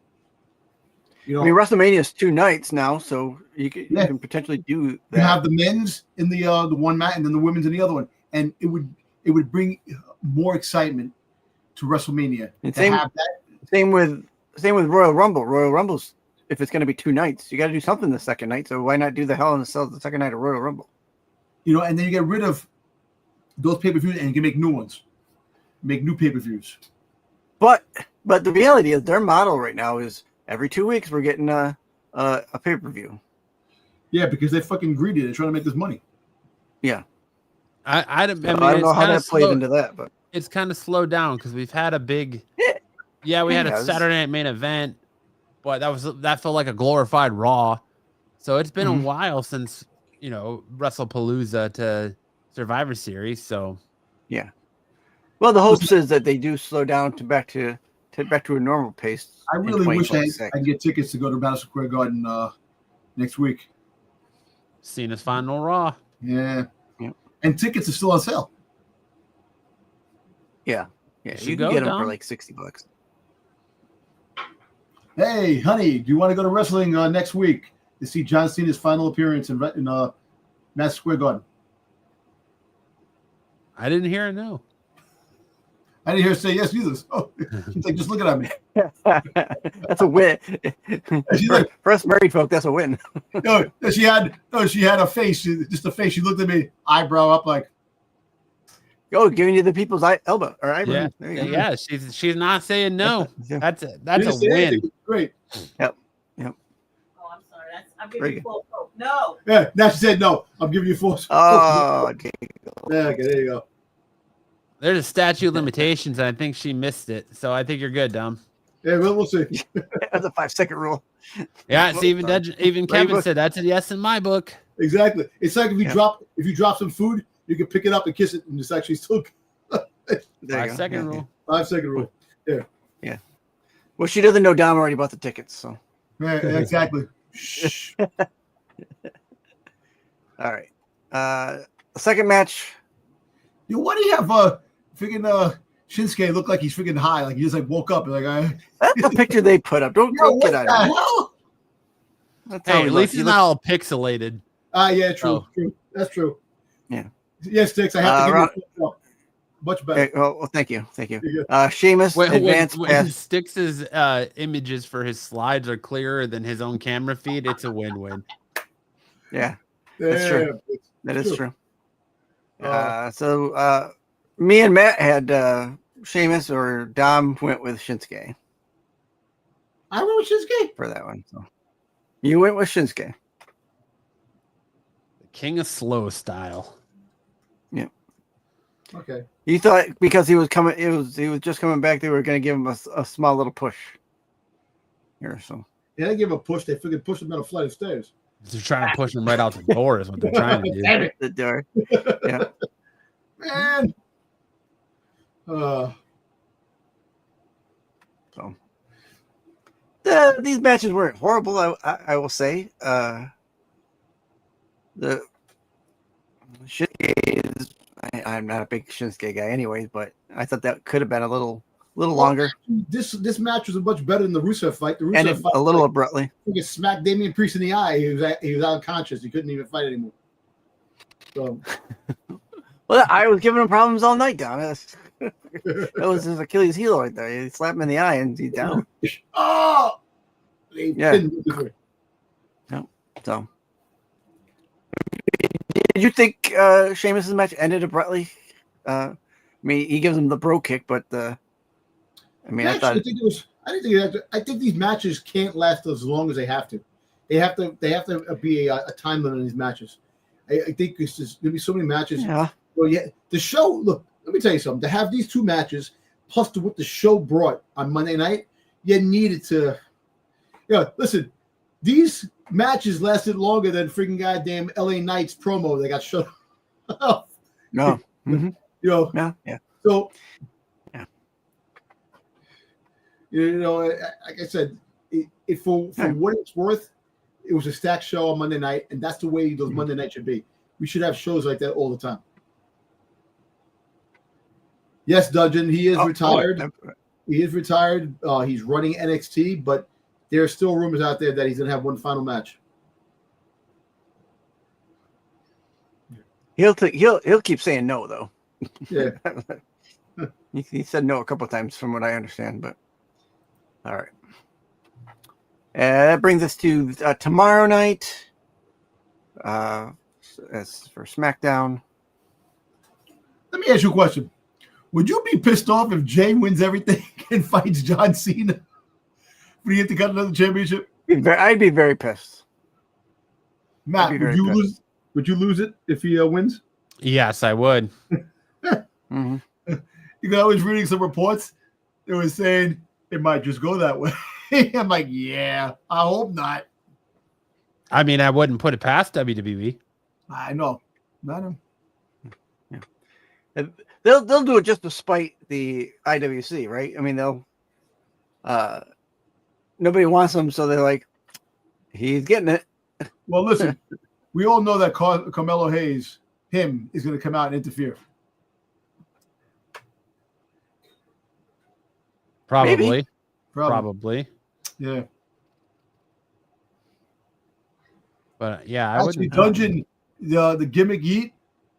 You know, I mean, WrestleMania is 2 nights now, so you can potentially do that. You have the men's in the one match, and then the women's in the other one, and it would bring more excitement to WrestleMania. And same with Royal Rumble. Royal Rumble's, if it's going to be 2 nights, you got to do something the second night. So why not do the Hell in a Cell the second night of Royal Rumble? You know, and then you get rid of those pay-per-views, and you can make new ones, make new pay-per-views. But the reality is, their model right now is every 2 weeks we're getting a pay-per-view. Yeah, because they're fucking greedy. They're trying to make this money. Yeah. I don't know how that played into that, but it's kind of slowed down because we've had a big. Yeah, we had a Saturday Night Main Event, but that felt like a glorified Raw. So it's been a while since, WrestlePalooza to Survivor Series. So yeah. Well, the hopes is that they do slow down back to a normal pace. I really wish I could get tickets to go to Madison Square Garden next week. Cena's final Raw. Yeah. And tickets are still on sale. Yeah. Yeah. You can get them for like $60. Hey, honey, do you want to go to wrestling next week to see John Cena's final appearance in Madison Square Garden? I didn't hear a no. I didn't hear her say yes either. So she's like, just looking at me. That's a win. For us married folk, that's a win. She had a face, just a face. She looked at me, eyebrow up, like, giving you the people's elbow or eyebrow. Yeah, she's not saying no. That's a win. Great. Yep. Oh, I'm sorry. I'm giving you full scope. No. Yeah. Now she said no. I'm giving you full scope. Oh, okay. Yeah. Okay. There you go. There's a statute of limitations, and I think she missed it. So I think you're good, Dom. Yeah, we'll see. That's a 5-second rule. Yeah, see, even Kevin Playbook. said that's a yes in my book. Exactly. It's like if you Yeah. drop some food, you can pick it up and kiss it, and it's actually still There you 5-second go. rule. 5-second rule. Yeah. Well, she doesn't know Dom already bought the tickets, so. Yeah, exactly. Shh. All right. The second match. Yo, why do you have freaking Shinsuke look like he's freaking high? Like he just like woke up and like That's the picture they put up. Don't get out of the here. hell? That's how Hey, he at looks. least He he's looks- not all pixelated. Yeah, true, Oh. true. That's true. Yeah. Yes, Styx, I have to Round- give you a much better. Okay, well, thank you. Yeah. Sheamus advanced when past. Styx's images for his slides are clearer than his own camera feed, it's a win-win. Yeah, that's true. Yeah, That is true. Uh, So me and Matt had Sheamus, or Dom went with Shinsuke I went with Shinsuke. for that one. So you went with Shinsuke. The king of slow style. Okay. You thought because he was coming, he was just coming back. They were going to give him a small little push here. So They didn't give him a push. They freaking pushed him down a flight of stairs. They're trying to push him right out the door is what they're trying to do. Damn it, the door. Yeah. man. So these matches weren't horrible. I will say. The Shinsuke is. I'm not a big Shinsuke guy, anyways, but I thought that could have been a little longer. This match was much better than the Rusev fight. The Rusev And fight, a little abruptly. he smacked Damian Priest in the eye. He was unconscious. He couldn't even fight anymore. So Well, I was giving him problems all night, Don. That was his Achilles heel right there. He slapped him in the eye and he's down. oh, Yeah. So, did you think Sheamus' match ended abruptly? I mean, he gives him the bro kick, but I thought I think these matches can't last as long as they have to. They have to be a time limit on these matches. I think there's going to be so many matches. yeah. Well, yeah, the show. Look, let me tell you something. To have these two matches plus what the show brought on Monday night, you needed to. Yeah, listen, these matches lasted longer than freaking goddamn LA Knights promo. They got shut off. No. Mm-hmm. You know. Yeah. So. Yeah. You know, like I said, for what it's worth, it was a stacked show on Monday night, and that's the way those Monday nights should be. We should have shows like that all the time. Yes, Dungeon, he is retired. He is retired. He's running NXT, but there are still rumors out there that he's going to have one final match. He'll keep saying no though. Yeah. he said no a couple of times from what I understand, but all right. That brings us to tomorrow night. As for SmackDown. Let me ask you a question. Would you be pissed off if Jay wins everything and fights John Cena for the Intercontinental Championship? I'd be very pissed. Matt, would you lose it if he wins? Yes, I would. Mm-hmm. You know, I was reading some reports. They were saying it might just go that way. I'm like, yeah, I hope not. I mean, I wouldn't put it past WWE. I know. Yeah. They'll do it just despite the IWC, right? I mean, they'll nobody wants him, so they're like, he's getting it. Well, listen, we all know that Carmelo Hayes, is going to come out and interfere. Probably. Yeah. But yeah, I Actually, wouldn't. Dungeon, the gimmick Yeet,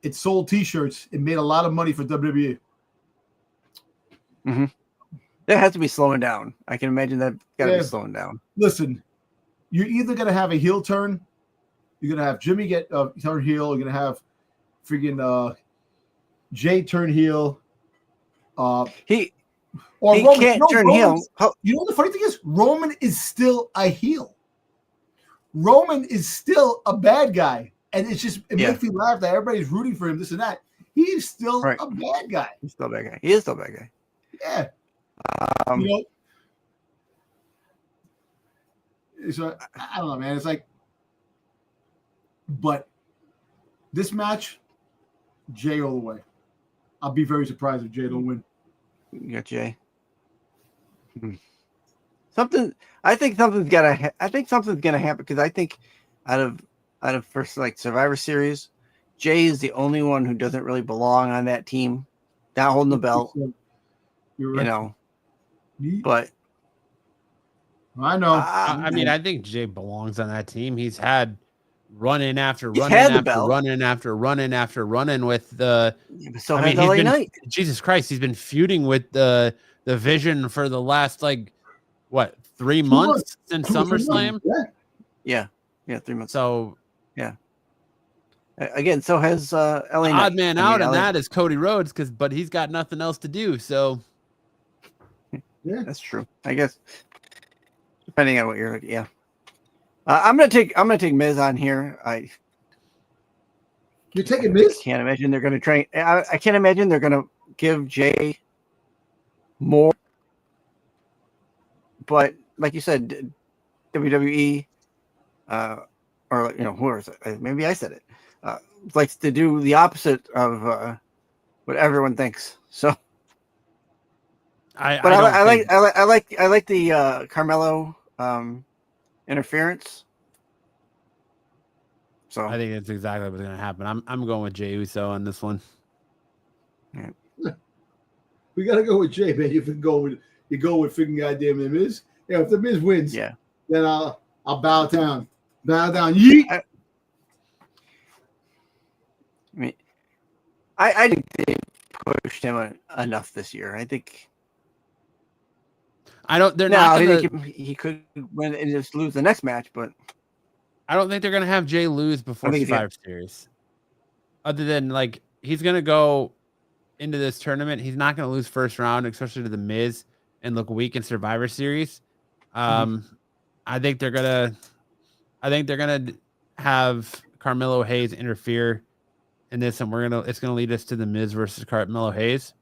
it sold T-shirts. It made a lot of money for WWE. Mm-hmm. That has to be slowing down. I can imagine that got to be slowing down. Listen, you're either going to have a heel turn, you're going to have Jimmy get turn heel, you're going to have freaking Jay turn heel. He Roman, can't turn heel. You know what the funny thing is? Roman is still a heel. Roman is still a bad guy. And it makes me laugh that everybody's rooting for him, this and that. He is still a bad guy. He's still a bad guy. He is still a bad guy. Yeah. You know, So I don't know, man. It's like, but this match, Jay all the way. I'll be very surprised if Jay don't win. You got Jay. Something. I think something's gonna happen because I think out of first like Survivor Series, Jay is the only one who doesn't really belong on that team, not holding the belt. You're right. You know, but I know. I mean, I think Jay belongs on that team. He's had running after He's running had the after belt. running after running after running with the. So I mean, has LA Knight. Jesus Christ, he's been feuding with the Vision for the last like what 3 months since SummerSlam. Yeah, 3 months. So yeah. Again, so has LA Knight. Odd man out on that is Cody Rhodes but he's got nothing else to do. So yeah, that's true. I guess depending on what you're looking. Yeah. I'm gonna take Miz on here. You're taking Miz? Can't imagine they're gonna train. I can't imagine they're gonna give Jay more. But like you said, WWE, or who is it? Maybe I said it. Likes to do the opposite of what everyone thinks. So, I like the Carmelo interference. So I think that's exactly what's going to happen. I'm going with Jey Uso on this one. Yeah. We got to go with Jay, man. You go with freaking goddamn The Miz. Yeah, if The Miz wins, then I'll bow down. Bow down. Yeet. I mean, I think they pushed him enough this year. I think. I don't. They're not. I think he could win and just lose the next match, but I don't think they're gonna have Jay lose before Survivor Series. Other than like he's gonna go into this tournament, he's not gonna lose first round, especially to The Miz, and look weak in Survivor Series. I think they're gonna have Carmelo Hayes interfere in this, and it's gonna lead us to The Miz versus Carmelo Hayes.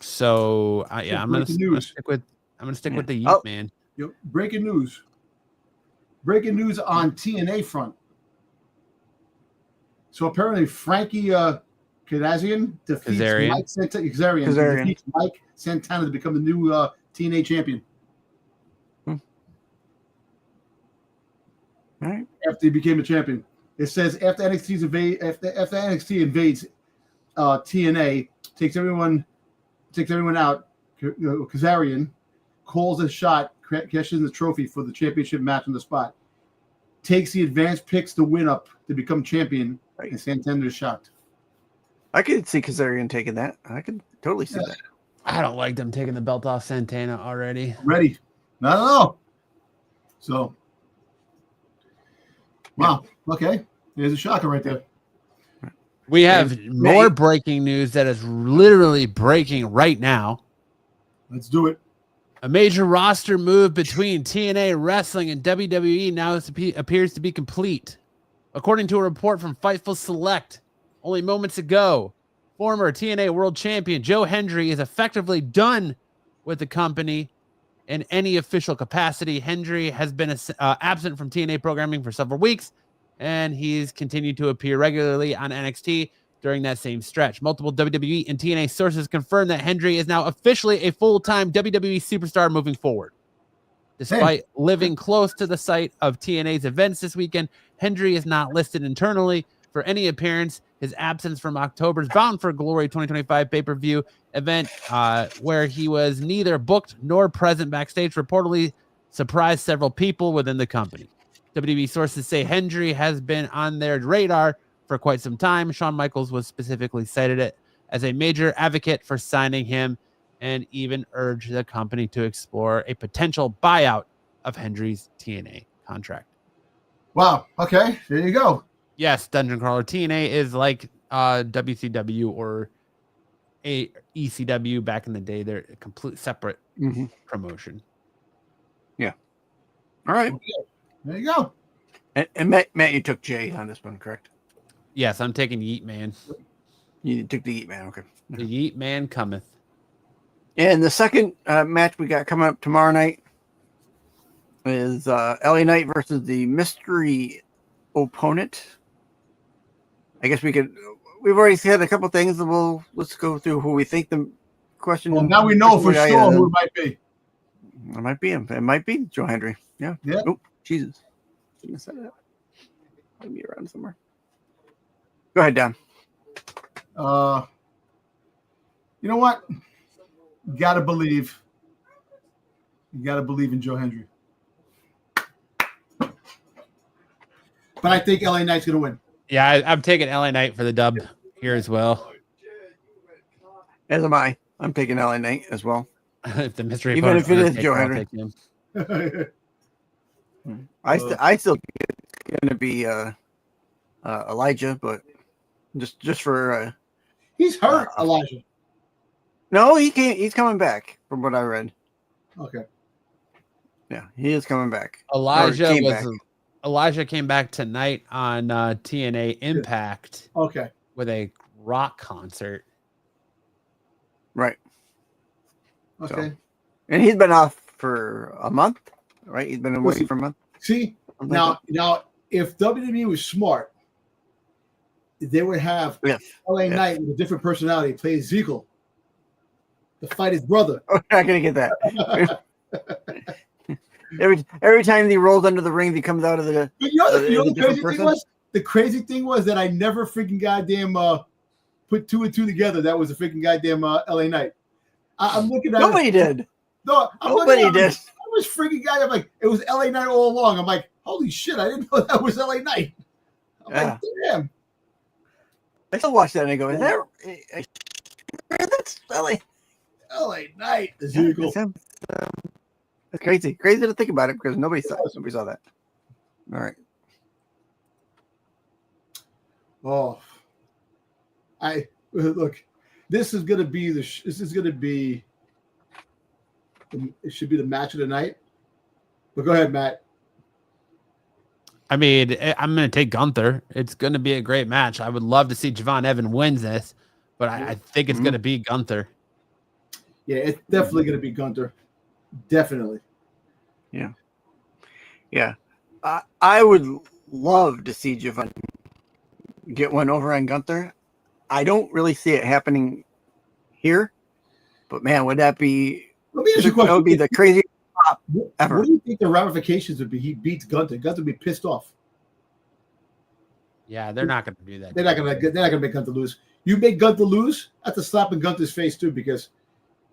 So I'm gonna stick with the Yeet Man. Yo, breaking news on TNA front. So apparently Frankie Kazarian defeats Mike Santana to become the new TNA champion. All right. After he became a champion, it says after NXT invades TNA, takes everyone out. Kazarian calls a shot, cashes in the trophy for the championship match on the spot. Takes the advanced picks to win up to become champion, and Santana is shocked. I could see Kazarian taking that. I could totally see that. I don't like them taking the belt off Santana already. Ready? Not at all. So, wow. Okay, there's a shocker right there. We have more breaking news that is literally breaking right now. Let's do it. A major roster move between TNA Wrestling and WWE now appears to be complete. According to a report from Fightful Select, only moments ago, former TNA World Champion Joe Hendry is effectively done with the company in any official capacity. Hendry has been absent from TNA programming for several weeks, and he's continued to appear regularly on NXT during that same stretch. Multiple WWE and TNA sources confirm that Hendry is now officially a full-time WWE superstar moving forward. Despite living close to the site of TNA's events this weekend, Hendry is not listed internally for any appearance. His absence from October's Bound for Glory 2025 pay-per-view event, where he was neither booked nor present backstage, reportedly surprised several people within the company. WWE sources say Hendry has been on their radar for quite some time. Shawn Michaels was specifically cited it as a major advocate for signing him and even urged the company to explore a potential buyout of Hendry's TNA contract. Wow. Okay. There you go. Yes, Dungeon Crawler. TNA is like WCW or a ECW back in the day. They're a complete separate promotion. Yeah. All right. There you go. And Matt, you took Jay on this one, correct? Yes, I'm taking Yeet Man. You took the Yeet Man, okay. The Yeet Man cometh. And the second match we got coming up tomorrow night, is LA Knight versus the mystery opponent. I guess we've already said a couple things. Let's go through who we think the question. Well, now we know for sure who it might be. It might be Joe Hendry. Yeah. Yeah. Oh, Jesus. Didn't I set it up? Might be around somewhere. Go ahead, Dan. You know what? You gotta believe in Joe Hendry. But I think LA Knight's gonna win. Yeah, I'm taking LA Knight for the dub here as well. As am I. I'm taking LA Knight as well. If the mystery Even if it is Joe I'll Hendry. take him. I still think it's going to be Elijah, but just for He's hurt, Elijah. no, he's coming back from what I read. Okay. Yeah, he is coming back. Elijah came back tonight on TNA Impact. Okay. With a rock concert. Right. Okay. So, and he's been off for a month, right? He's been away for a month. See, now if WWE was smart, they would have LA Knight with a different personality play Ezekiel to fight his brother. We're not gonna get that. Every time he rolls under the ring, he comes out of the. But the crazy thing was that I never freaking goddamn put two and two together. That was a freaking goddamn LA Knight. I'm looking at nobody did. No, nobody did. I was freaking goddamn like it was LA Knight all along. I'm like, holy shit! I didn't know that was LA Knight. I'm like, damn. I still watch that and I go, is that that's LA Knight? Ezekiel. It's crazy to think about it because nobody saw that. All right. Oh, look. This is gonna be it should be the match of the night. But go ahead, Matt. I mean, I'm going to take Gunther. It's going to be a great match. I would love to see Javon Evans wins this, but I think it's going to be Gunther. Yeah, it's definitely going to be Gunther. Definitely. Yeah. Yeah. I would love to see Javon get one over on Gunther. I don't really see it happening here, but man, would that be? Let me ask you a question. That would be the craziest pop ever. What do you think the ramifications would be? He beats Gunther. Gunther would be pissed off. Yeah, they're not going to do that. They're not going to make Gunther lose. You make Gunther lose, that's a slap in Gunther's face too, because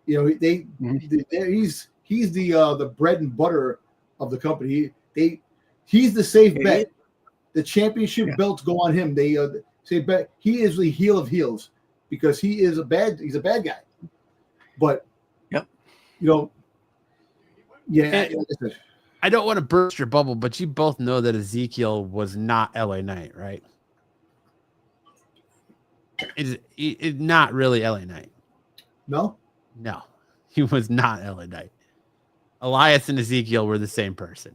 you know he's the bread and butter of the company. He's the safe bet. The championship belts go on him. They say bet he is the heel of heels because he's a bad guy. But you know, I don't want to burst your bubble, but you both know that Ezekiel was not LA Knight, right? It's not really LA Knight. No, he was not LA Knight. Elias and Ezekiel were the same person.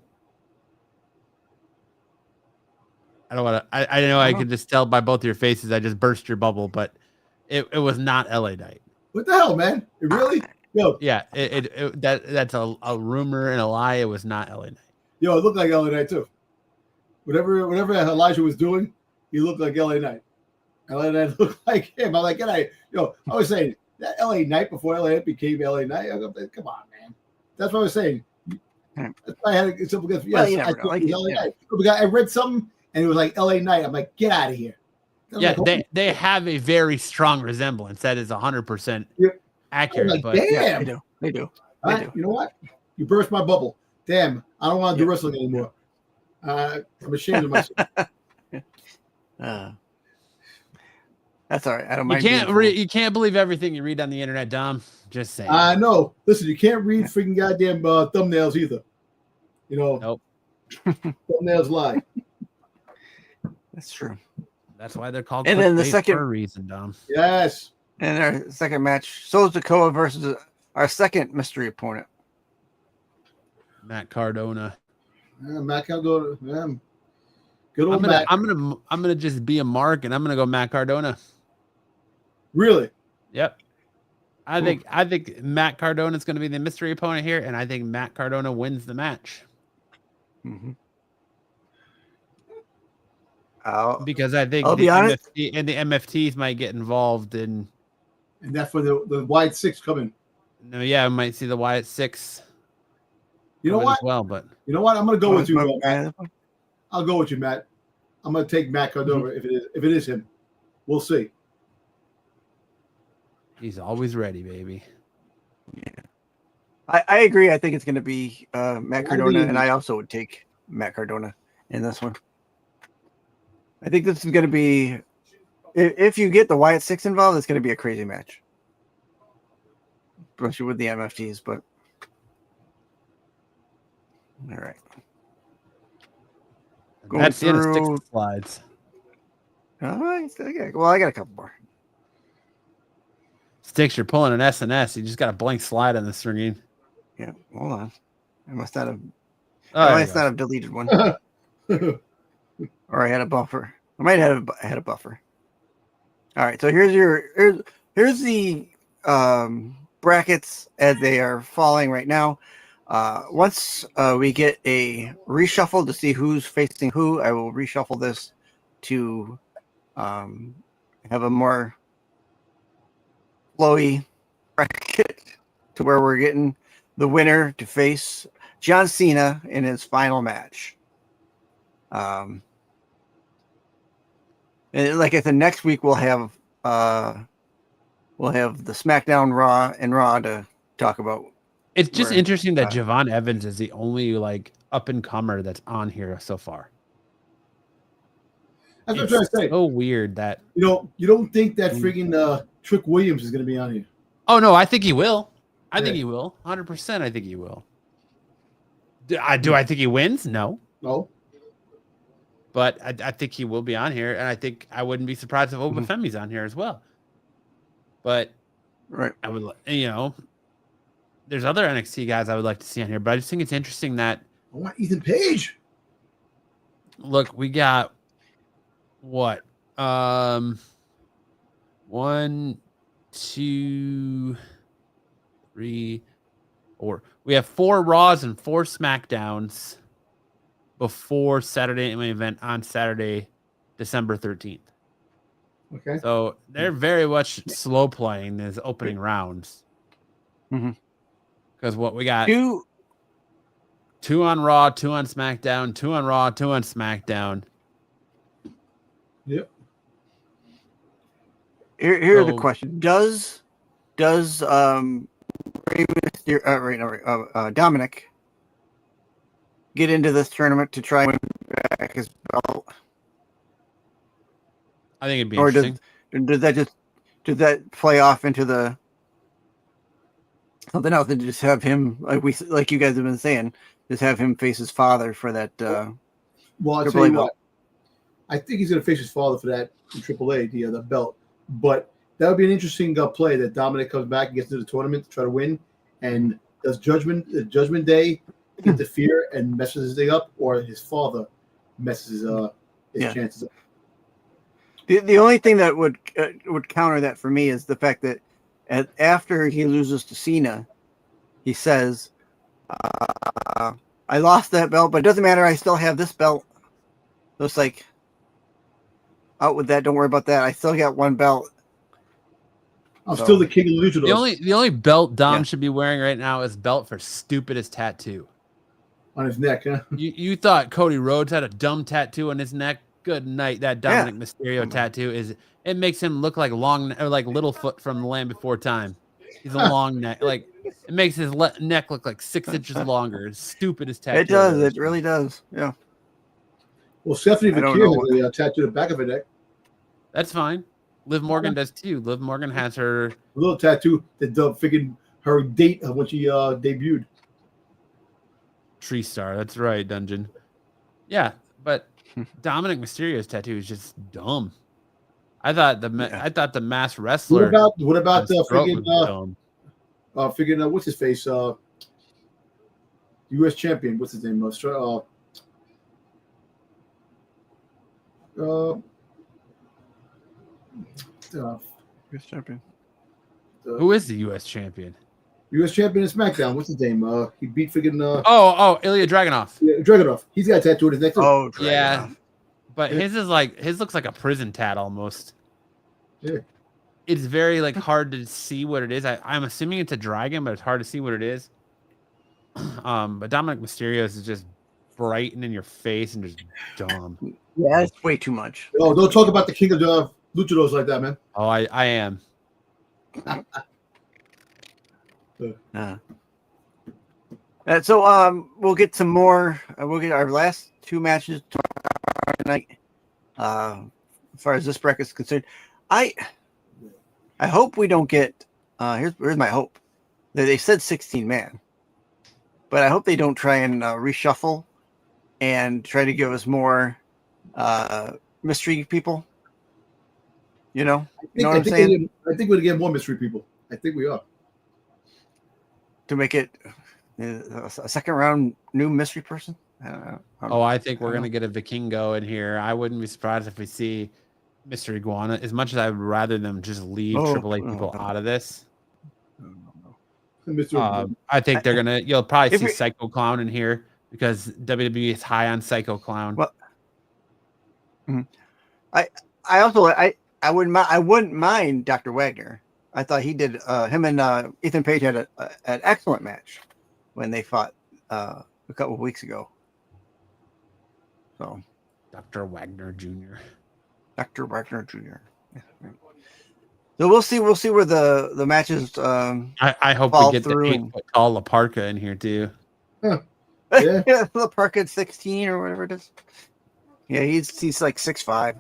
I don't want to. I know I could just tell by both your faces. I just burst your bubble, but it was not LA Knight. What the hell, man? It really? Yo. Yeah, that's a rumor and a lie. It was not LA Knight. Yo, it looked like LA Knight too. Whatever Elijah was doing, he looked like LA Knight. LA Knight looked like him. I'm like, I was saying that LA Knight before LA Knight became LA Knight. I go, come on, man. That's what I was saying. That's why I had a simple guess. Yes, LA Knight. I read something and it was like LA Knight. I'm like, get out of here. They have a very strong resemblance. That is 100% accurate. Like, but damn, they do. You know what? You burst my bubble. Damn, I don't want to do wrestling anymore. I'm ashamed of myself. That's all right. I don't mind. You can't believe everything you read on the internet, Dom. Just saying. I know. Listen, you can't read freaking goddamn thumbnails either. You know. Nope. Thumbnails lie. That's true. That's why they're called. And then the second for a reason, Dom. Yes. And our second match, Sozokoa versus our second mystery opponent, Matt Cardona. Yeah, Matt Cardona. Yeah. Good old Matt. I'm gonna just be a mark, and I'm gonna go Matt Cardona. Really? Yep. I think Matt Cardona is going to be the mystery opponent here, and I think Matt Cardona wins the match. Mm-hmm. Because I think I'll the be honest. MFT and the MFTs might get involved in. And that's where the wide six coming. No, yeah, I might see the Wyatt 6. You know coming what? as well, but You know what? I'm gonna go with you, Matt. I'll go with you, Matt. I'm gonna take Matt Cardona if it is him. We'll see. he's always ready, baby. I agree. I think it's going to be Matt Cardona, and I also would take Matt Cardona in this one. I think this is going to be, if you get the Wyatt 6 involved, it's going to be a crazy match, especially with the MFTs. But all right, That's the end of 6 slides. All right, okay. Well, I got a couple more. Styx, you're pulling an SNS. You just got a blank slide on the screen. Yeah, hold on. I must not have. Oh, I must not have deleted one, or I had a buffer. I might have had a buffer. All right, so here's the brackets as they are falling right now. Once we get a reshuffle to see who's facing who, I will reshuffle this to have a more flowy bracket to where we're getting the winner to face John Cena in his final match. And like I said, next week we'll have the SmackDown, Raw, and Raw to talk about. It's just interesting that Javon Evans is the only like up and comer that's on here so far. That's what I'm trying to say. So weird that you don't think that friggin' Trick Williams is going to be on here. Oh no, I think he will. I think he will. 100%. I think he will. Do I think he wins? No. But I think he will be on here, and I think I wouldn't be surprised if Obafemi's on here as well. But I would, there's other NXT guys I would like to see on here, but I just think it's interesting that I want Ethan Page. Look, we got what? 1, 2, 3, 4. We have 4 Raws and 4 SmackDowns before Saturday main event on Saturday, December 13th. Okay. So they're very much slow playing these opening rounds. Because what we got 2 on Raw, 2 on SmackDown, 2 on Raw, 2 on SmackDown. Yep. Here's the question: Does Dominic get into this tournament to try and win back his belt? I think it'd be interesting. Does that play off into the something else and just have him like you guys have been saying, just have him face his father for that? Well, I'll tell you what. I think he's going to face his father for that in AAA, the belt. But that would be an interesting play that Dominic comes back and gets into the tournament to try to win, and does Judgment Day interfere and messes his thing up, or his father messes his chances up? The only thing that would counter that for me is the fact that after he loses to Cena, he says, "I lost that belt, but it doesn't matter. I still have this belt." So it's like, out with that. Don't worry about that. I still got one belt. I'm still the king of luchadors. The only belt Dom should be wearing right now is belt for stupidest tattoo on his neck. Huh? You thought Cody Rhodes had a dumb tattoo on his neck? Good night. That Dominic Mysterio tattoo it makes him look like like Littlefoot from The Land Before Time. He's a long neck. Like it makes his neck look like 6 inches longer. It's stupidest tattoo. It does. It really does. Yeah. Well, Stephanie McKeer has a tattoo on the back of her neck. That's fine. Liv Morgan does too. Liv Morgan has her little tattoo that figured her date of when she debuted. Tree Star. That's right, Dungeon. Yeah, but Dominic Mysterio's tattoo is just dumb. I thought the masked wrestler. What about the figuring what's his face? U.S. champion. What's his name? U.S. champion. Who is the U.S. champion? U.S. champion in SmackDown. What's his name? He beat freaking Ilya Dragunov. yeah, Dragunov. He's got a tattoo on his neck too. Oh, Yeah, Dragunov. but his looks like a prison tat almost. Yeah. It's very like hard to see what it is. I'm assuming it's a dragon, but it's hard to see what it is. But Dominic Mysterio's is just bright and in your face and just dumb. Yeah, it's way too much. Oh, don't talk about the king of luchadors like that, man. Oh, I am. So we'll get some more. We'll get our last two matches tomorrow night. As far as this bracket is concerned, I hope we don't get. Here's my hope. They said 16-man, but I hope they don't try and reshuffle and try to give us more mystery people. You know what I'm saying? I think we're gonna get more mystery people. I think we are. To make it a second round new mystery person. I think we're gonna get a Vikingo in here. I wouldn't be surprised if we see Mr. Iguana. As much as I would rather them just leave AAA people out of this. I think they're gonna. You'll probably see Psycho Clown in here because WWE is high on Psycho Clown. Well, I also I wouldn't mind Dr. Wagner. I thought he did. Him and Ethan Page had an excellent match when they fought a couple of weeks ago. So, Dr. Wagner Jr. Dr. Wagner Jr. So we'll see where the matches. I hope we get the 8-foot-tall La Parka in here too. Huh. Yeah, La Parka at 16 or whatever it is. Yeah, he's like 6'5".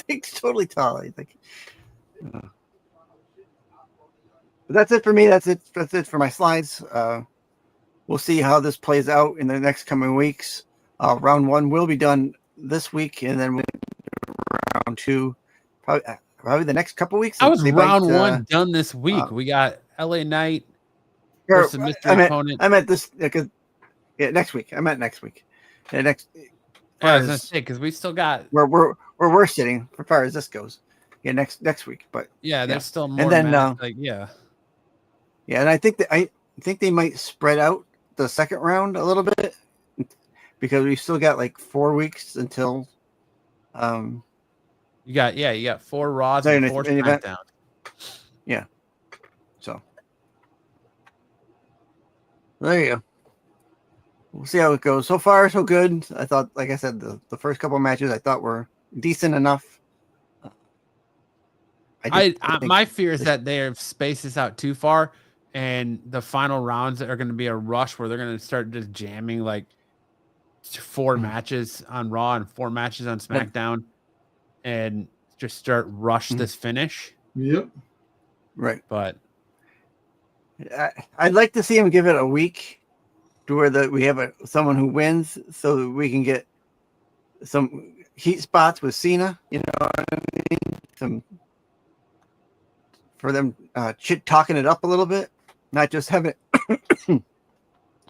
He's totally tall. He's like. But that's it for me. That's it for my slides. We'll see how this plays out in the next coming weeks. Round 1 will be done this week, and then round 2 probably the next couple weeks. I was round 1 done this week. We got LA Knight versus mystery opponent. I meant this next week. I meant next week. Yeah, next. I was gonna say because we still got where we're sitting as far as this goes. Yeah, next week. But there's still more. And then and I think they might spread out the second round a little bit because we still got like 4 weeks until. You got 4 Raws and 4 SmackDowns. Yeah. So there you go. We'll see how it goes. So far, so good. I thought, like I said, the first couple of matches I thought were decent enough. My fear is that they have spaced this out too far, and the final rounds are going to be a rush where they're going to start just jamming like 4 matches on Raw and 4 matches on SmackDown, and just start rush this finish. Yep. Right. But I'd like to see him give it a week to where we have someone who wins, so that we can get some heat spots with Cena. You know what I mean? Some. For them talking it up a little bit, not just have it the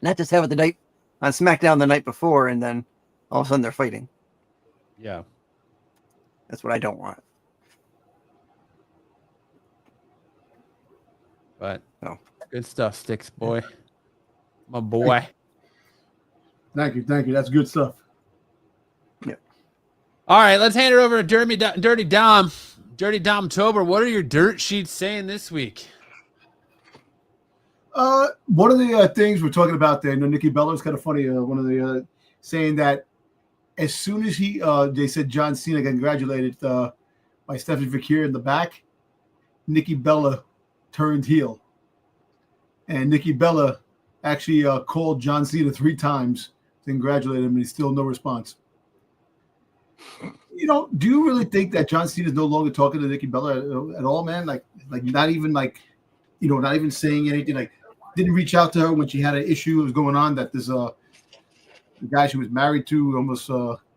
night on SmackDown the night before and then all of a sudden they're fighting. Yeah. That's what I don't want. But good stuff, Styx boy. My boy. Thank you. That's good stuff. Yeah. All right, let's hand it over to Dirty Dom. Dirty Dom Tober, what are your dirt sheets saying this week? One of the things we're talking about there, Nikki Bella is kind of funny. One of the saying that as soon as they said John Cena got congratulated by Stephanie Fakir in the back, Nikki Bella turned heel, and Nikki Bella actually called John Cena 3 times to congratulate him, and he's still no response. Do you really think that John Cena is no longer talking to Nikki Bella at all, man? Like not even not even saying anything. Like, didn't reach out to her when she had an issue that was going on that this the guy she was married to almost freaking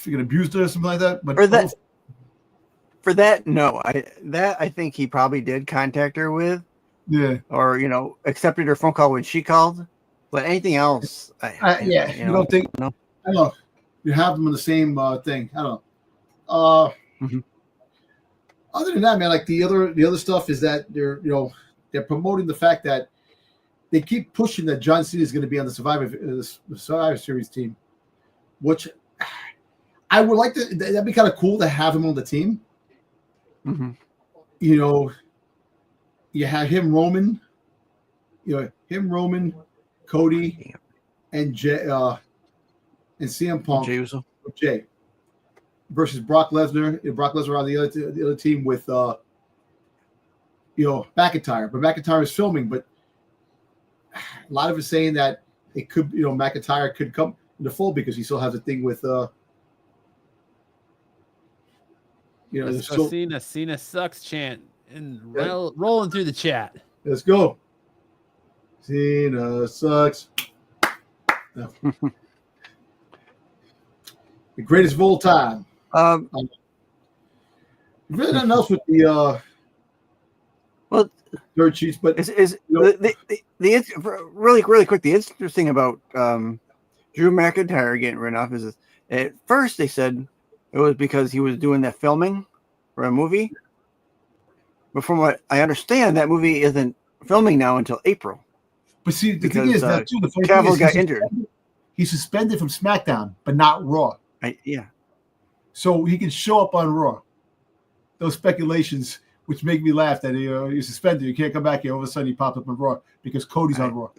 abused her or something like that. But for that, no. I think he probably did contact her with, or accepted her phone call when she called. But anything else, you don't think? No. I don't know. You have them in the same thing. I don't know. other than that, man, like the other stuff is that they're promoting the fact that they keep pushing that John Cena is going to be on the Survivor Series team, which I would like to. That'd be kind of cool to have him on the team. Mm-hmm. You know, you have him, Roman, Cody, and Jay, and CM Punk, Jay, versus Brock Lesnar. Brock Lesnar on the other team with McIntyre, but McIntyre is filming. But a lot of it saying that it could, McIntyre could come in the fold because he still has a thing with, Cena sucks chant and rolling through the chat. Let's go. Cena sucks. No. The greatest of all time. Really nothing else with the dirt sheets, but really quick. The interesting thing about Drew McIntyre getting rid of is at first they said it was because he was doing that filming for a movie. But from what I understand, that movie isn't filming now until April. But see, the thing is that too. The funny Cavill thing is got injured. He's suspended from SmackDown, but not Raw. So he can show up on Raw. Those speculations, which make me laugh, that you're suspended, you can't come back here. All of a sudden, he popped up on Raw because Cody's on Raw.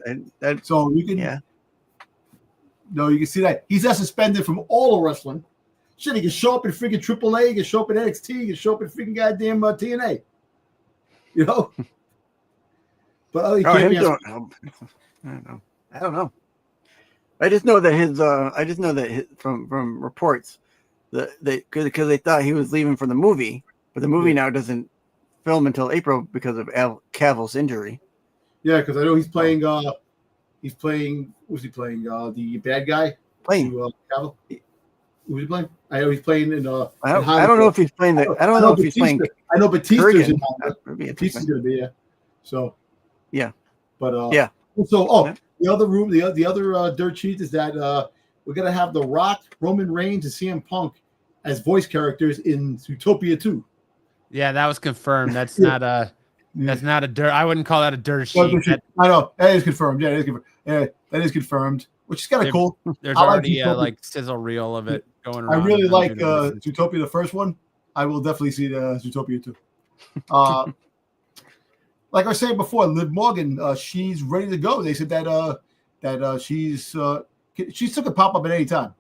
So you can, you can see that he's not suspended from all of wrestling. Shit, he can show up in freaking AAA, he can show up in NXT, he can show up in freaking goddamn TNA. But he can't I don't know. I just know that from reports that because they thought he was leaving for the movie, but the movie now doesn't film until April because of Cavill's injury. Yeah, because I know he's playing. Who's he playing? The bad guy. Cavill. Who's he playing? I know he's playing in. I don't know if he's playing. I don't know if he's playing. I know Batista's in. Batista's going to be So. Yeah. But yeah. So the other dirt sheet is that we're gonna have The Rock, Roman Reigns, and CM Punk as voice characters in Zootopia 2. Yeah, that was confirmed. That's not a dirt. I wouldn't call that a dirt sheet. I know that is confirmed. Yeah, that is confirmed. Which is kind of cool. There's already a sizzle reel of it going around. I really like Zootopia, the first one. I will definitely see the Zootopia 2. Like I was saying before, Liv Morgan, she's ready to go. They said that she still could pop up at any time.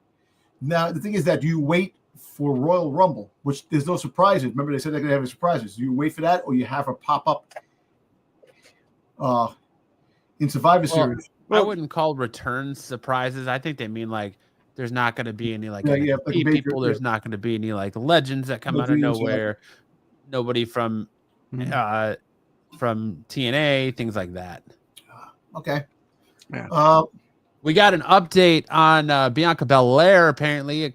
Now the thing is that you wait for Royal Rumble, which there's no surprises. Remember, they said they're going to have surprises. You wait for that, or you have her pop up in Survivor Series. I wouldn't call returns surprises. I think they mean like there's not going to be any people. There's not going to be any like legends that come out of nowhere. Nobody from TNA, things like that. Okay. Yeah. We got an update on Bianca Belair. Apparently,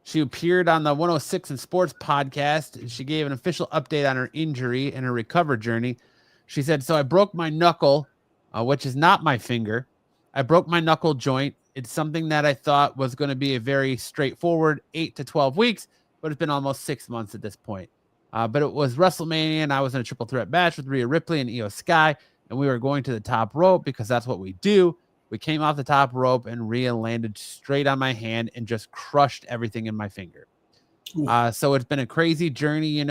she appeared on the 106 in Sports podcast. She gave an official update on her injury and her recovery journey. She said, "So I broke my knuckle, which is not my finger. I broke my knuckle joint. It's something that I thought was going to be a very straightforward 8 to 12 weeks, but it's been almost 6 months at this point. But it was WrestleMania, and I was in a triple threat match with Rhea Ripley and Io Sky, and we were going to the top rope because that's what we do. We came off the top rope, and Rhea landed straight on my hand and just crushed everything in my finger. So it's been a crazy journey,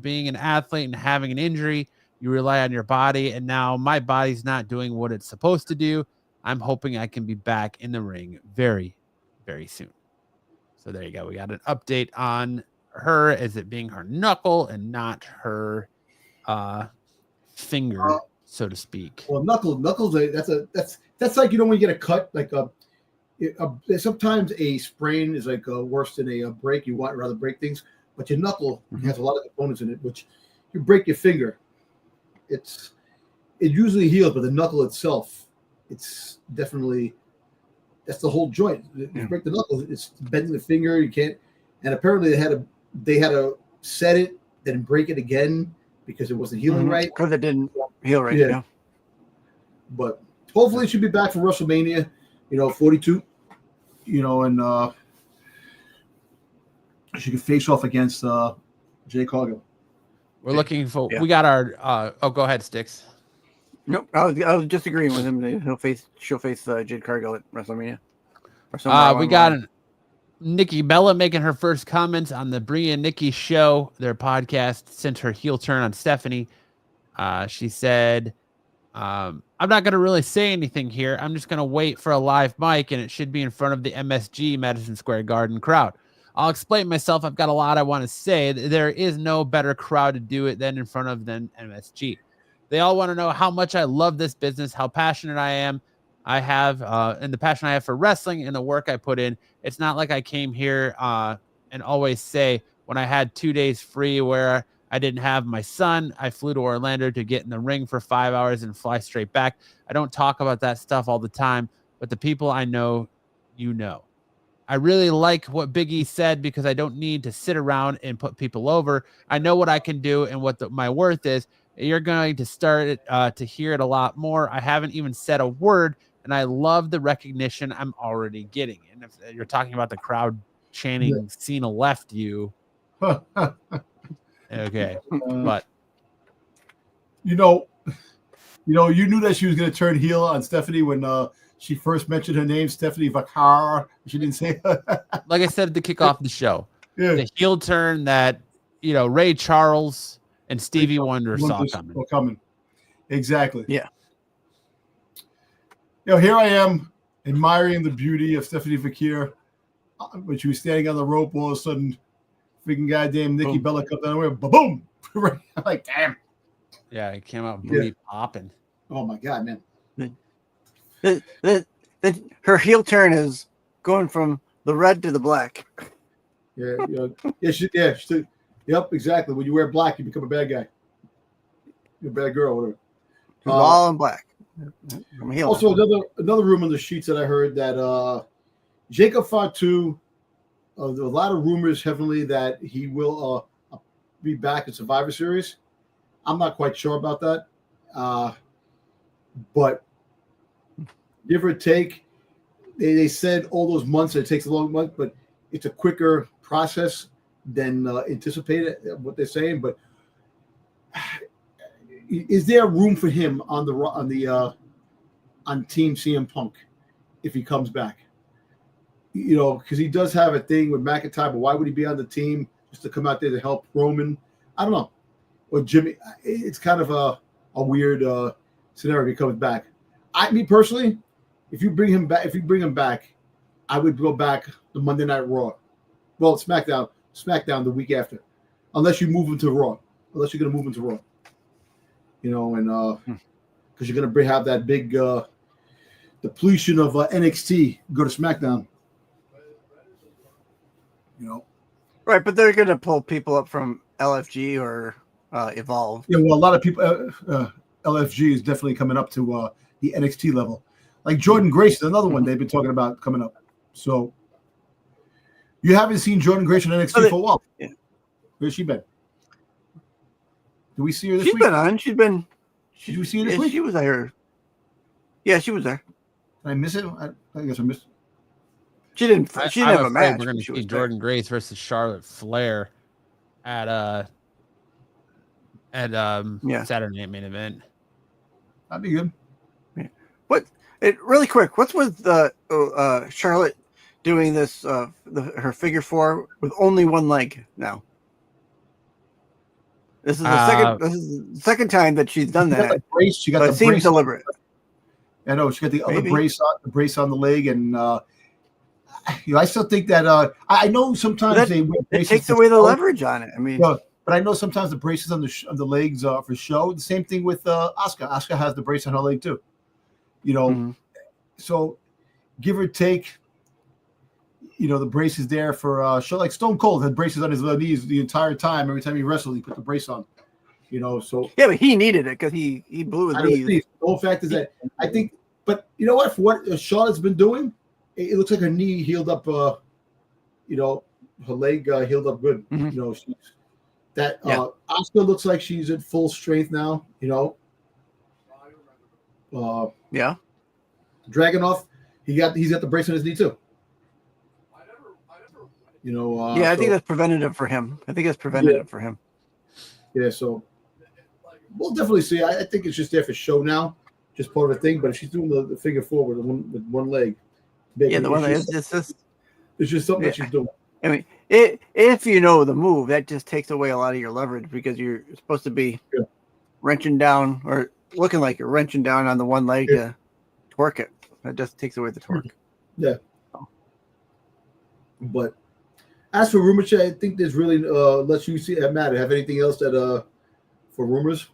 being an athlete and having an injury. You rely on your body, and now my body's not doing what it's supposed to do. I'm hoping I can be back in the ring very, very soon." So there you go. We got an update on her as it being her knuckle and not her finger, so to speak. Well, knuckles. That's like when you get a cut, like sometimes a sprain is like worse than a break. You want rather break things, but your knuckle has a lot of components in it. Which you break your finger, it usually heals, but the knuckle itself, it's definitely that's the whole joint. You break the knuckle, it's bending the finger. You can't. And apparently they had to set it, then break it again because it wasn't healing right. Because it didn't heal right. Yeah. But hopefully she'll be back for WrestleMania, 42, and she can face off against Jay Cargill. We're looking for. Yeah. We got our. Go ahead, Styx. Nope, I was just agreeing with him. She'll face Jade Cargill at WrestleMania. We got Nikki Bella making her first comments on the Bria and Nikki show, their podcast, since her heel turn on Stephanie. She said, I'm not going to really say anything here. I'm just going to wait for a live mic, and it should be in front of the MSG Madison Square Garden crowd. I'll explain myself. I've got a lot I want to say. There is no better crowd to do it than in front of than MSG. They all want to know how much I love this business, how passionate I am. And the passion I have for wrestling and the work I put in. It's not like I came here and always say when I had 2 days free where I didn't have my son, I flew to Orlando to get in the ring for 5 hours and fly straight back. I don't talk about that stuff all the time, but the people I know, you know. I really like what Big E said because I don't need to sit around and put people over. I know what I can do and what my worth is. You're going to start to hear it a lot more. I haven't even said a word, and I love the recognition I'm already getting. And if you're talking about the crowd chanting Cena left you, okay, but you knew that she was going to turn heel on Stephanie when she first mentioned her name, Stephanie Vakar. She didn't say like I said to kick off the show, the heel turn that Ray Charles and Stevie Wonder saw coming. Exactly. Yeah. Here I am admiring the beauty of Stephanie Vakir, when she was standing on the rope. All of a sudden, freaking goddamn Nikki Bella comes down the way, boom! I'm like, damn. Yeah, it came out booty popping. Oh my god, man! Her heel turn is going from the red to the black. Yep, exactly. When you wear black, you become a bad guy. You're a bad girl, whatever. All in black. Also, another rumor in the sheets that I heard that Jacob Fatu, there are a lot of rumors heavily that he will be back in Survivor Series. I'm not quite sure about that, but give or take, they said all those months. It takes a long month, but it's a quicker process than anticipated. What they're saying, but is there room for him on Team CM Punk if he comes back? Because he does have a thing with McIntyre, but why would he be on the team just to come out there to help Roman? I don't know. Or Jimmy, it's kind of a weird scenario if he comes back. Me personally, if you bring him back, I would go back to Monday Night Raw. Well, SmackDown the week after, unless you move him to Raw. Unless you're going to move him to Raw. Because you're going to have that big depletion of NXT. Go to SmackDown. Right, but they're going to pull people up from LFG or Evolve. Yeah, well, a lot of people, LFG is definitely coming up to the NXT level. Like Jordan Grace is another one they've been talking about coming up. So you haven't seen Jordan Grace on NXT for a while. Yeah. Where's she been? Did we see her this week? She's been on. Did we see her this week? She was there. Yeah, she was there. Did I miss it? I guess I missed it. She didn't have a match. We're going to see Jordan Grace versus Charlotte Flair at Saturday Night Main Event. That'd be good. Yeah. Really quick? What's with Charlotte doing this? Her figure four with only one leg now. This is the second time that she's done that. She got but the it seems brace deliberate. I know she got the other brace on the leg, and I still think that I know sometimes it takes away the leverage on it. I mean, but I know sometimes the braces on the legs for show. The same thing with Asuka. Asuka has the brace on her leg too. So give or take, the brace is there for show. Like Stone Cold had braces on his knees the entire time. Every time he wrestled, he put the brace on. So yeah, but he needed it because he blew his knees. The whole fact is that I think, but you know what? For what Charlotte's been doing, it looks like her knee healed up. Her leg healed up good. Mm-hmm. Asuka looks like she's at full strength now. Yeah. Dragunov, he's got the brace on his knee too. I think that's preventative for him. Yeah, so we'll definitely see. I think it's just there for show now, just part of the thing. But if she's doing the figure four with one leg, maybe Yeah, the one it's is just it's just something that she's doing. I mean, if you know the move, that just takes away a lot of your leverage because you're supposed to be wrenching down or looking like you're wrenching down on the one leg to torque it. That just takes away the torque. Yeah. But as for rumor chat, I think there's really lets you see that matter. Have anything else that for rumors?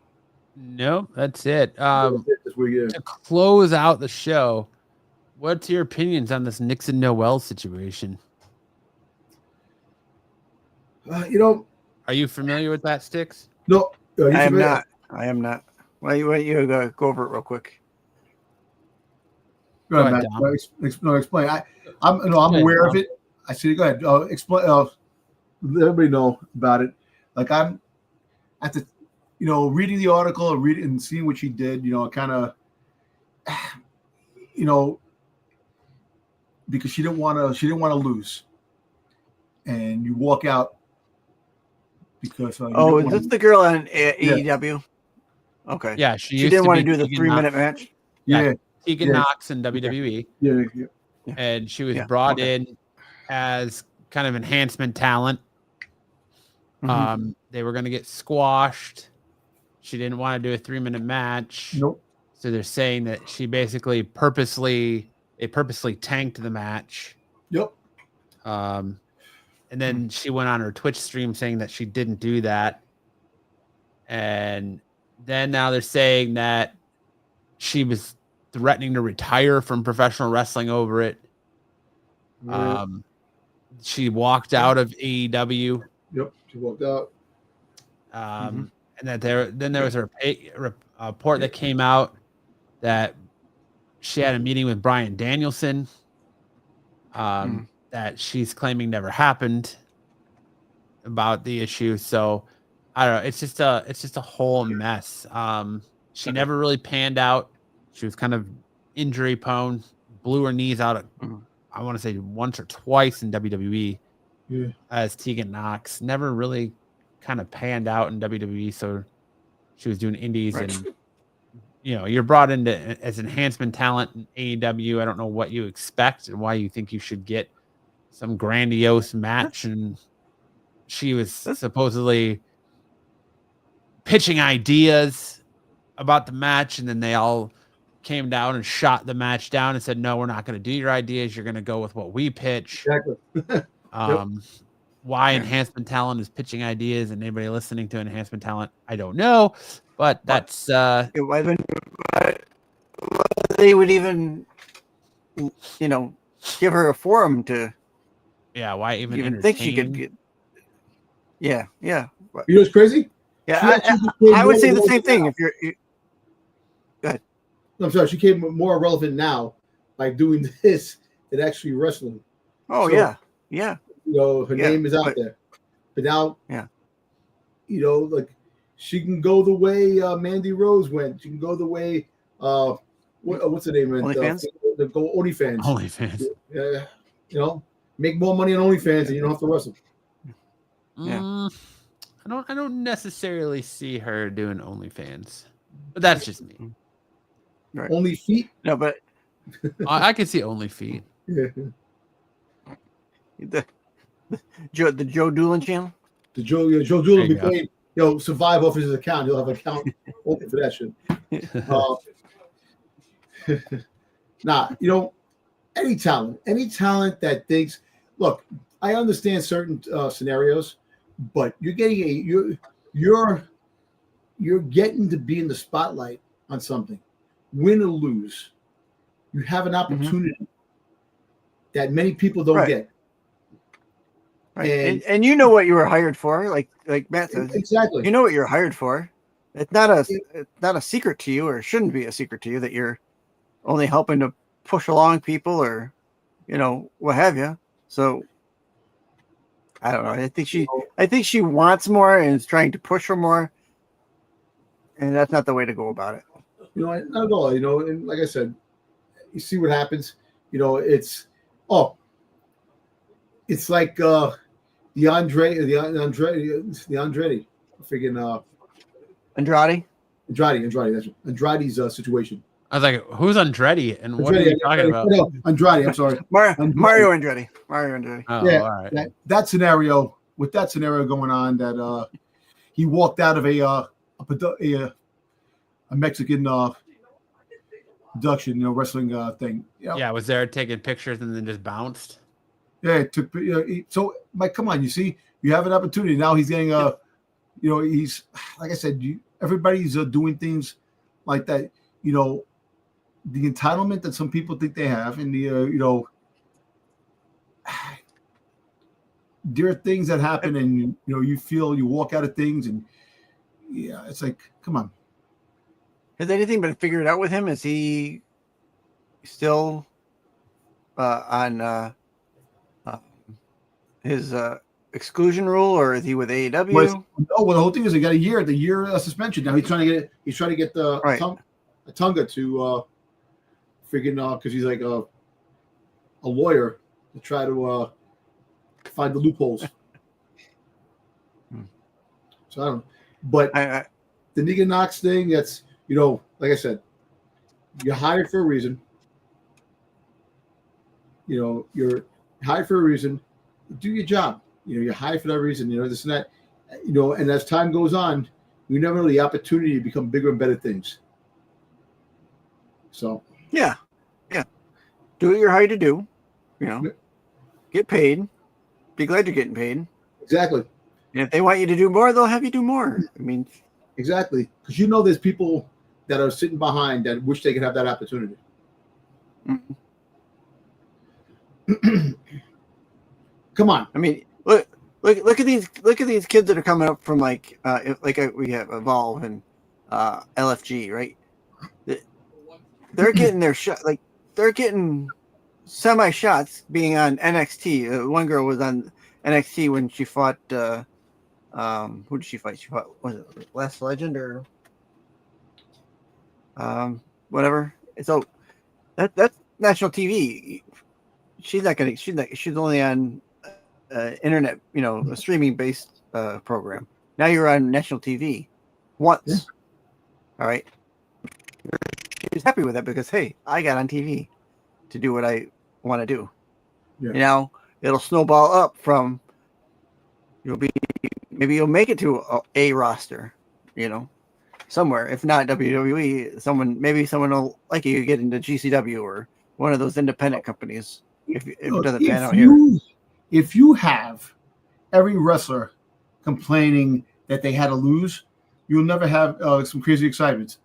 Nope, that's it. That's where To close out the show, what's your opinions on this Nixon Noel situation? Are you familiar with that, Styx? No, I am not. I am not. Why you go over it real quick? Go ahead, Matt. No, explain. I'm aware of it. I see. Go ahead. Explain. Let everybody know about it. Like I'm at the, reading the article and reading and seeing what she did. Kind of, because she didn't want to lose, and you walk out because. Is this the girl on AEW? Okay. Yeah, she didn't want to do the 3-minute match. Yeah. Tegan Knox in WWE. Yeah. And she was brought in as kind of enhancement talent. They were going to get squashed. She didn't want to do a 3-minute match. Nope. So they're saying that she basically purposely tanked the match. Yep. And then she went on her Twitch stream saying that she didn't do that. And then now they're saying that she was threatening to retire from professional wrestling over it. She walked out of AEW. Yep, she walked out. And that there was a report that came out that she had a meeting with Bryan Danielson. That she's claiming never happened about the issue. So I don't know. It's just a whole mess. She never really panned out. She was kind of injury prone, blew her knees out. I want to say once or twice in WWE as Tegan Knox. Never really kind of panned out in WWE. So she was doing indies and, you're brought into as enhancement talent in AEW. I don't know what you expect and why you think you should get some grandiose match. And she was supposedly pitching ideas about the match. And then they all came down and shot the match down and said, no, we're not going to do your ideas. You're going to go with what we pitch. Exactly. Why enhancement talent is pitching ideas and anybody listening to enhancement talent, I don't know, but that's they would even give her a forum to why even think she could get what's crazy? I would say the same thing. If you're go ahead. I'm sorry, she became more relevant now by doing this than actually wrestling. Oh, so, yeah. Her name is out there. But now, like she can go the way Mandy Rose went. She can go the way what's the name? OnlyFans? The OnlyFans. OnlyFans. Make more money on OnlyFans and you don't have to wrestle. Yeah. I don't necessarily see her doing OnlyFans, but that's just me. Right. Only feet? No, but I can see only feet. Yeah. The Joe Doolin channel. The Joe Doolin be playing. Survive off his account. He'll have an account open for that shit. Any talent that thinks. Look, I understand certain scenarios, but you're getting you're getting to be in the spotlight on something. Win or lose, you have an opportunity that many people don't get. Right. And you know what you were hired for, like Matt says. Exactly. You know what you're hired for. It's not a secret to you, or shouldn't be a secret to you, that you're only helping to push along people or what have you. So I don't know. I think she wants more and is trying to push for more. And that's not the way to go about it. Not at all. And like I said, you see what happens. It's like the Andretti, freaking Andrade. That's Andrade's situation. I was like, who's Andretti and what are you talking about? No, Andrade. I'm sorry. Mario Andretti. Oh, yeah, all right. That scenario going on, that he walked out of a Mexican production, wrestling thing. Yeah, was there taking pictures and then just bounced? Yeah, it took. So, Mike, come on, you see, you have an opportunity now. He's getting he's, like I said, everybody's doing things like that. The entitlement that some people think they have, and there are things that happen, and you feel, you walk out of things, and it's like, come on. Has anything been figured out with him? Is he still on his exclusion rule, or is he with AEW? Well, the whole thing is he got a year suspension. Now he's trying to get the Tonga to freaking because he's like a lawyer to try to find the loopholes. So I don't know. But the Negan Knox thing, that's, like I said, you're hired for a reason. You're hired for a reason. Do your job. You're hired for that reason. This and that. And as time goes on, you never know the opportunity to become bigger and better things. So yeah, do what you're hired to do. Get paid. Be glad you're getting paid. Exactly. And if they want you to do more, they'll have you do more. I mean, exactly, because there's people that are sitting behind that wish they could have that opportunity. Mm-hmm. Come on. I mean, look at these kids that are coming up from we have Evolve and LFG, right? They're getting their shot, they're getting semi shots being on NXT. One girl was on NXT when she fought. Who did she fight? She fought, was it Last Legend or whatever? So that's national TV. She's not gonna. She's only on internet, a streaming based program. Now you're on national TV once. Yeah. All right. She's happy with that because, hey, I got on TV to do what I want to do. Yeah. It'll snowball up from maybe you'll make it to a roster, somewhere. If not WWE, someone will like you get into GCW or one of those independent companies. If it doesn't pan out here. If you have every wrestler complaining that they had to lose, you'll never have some crazy excitement.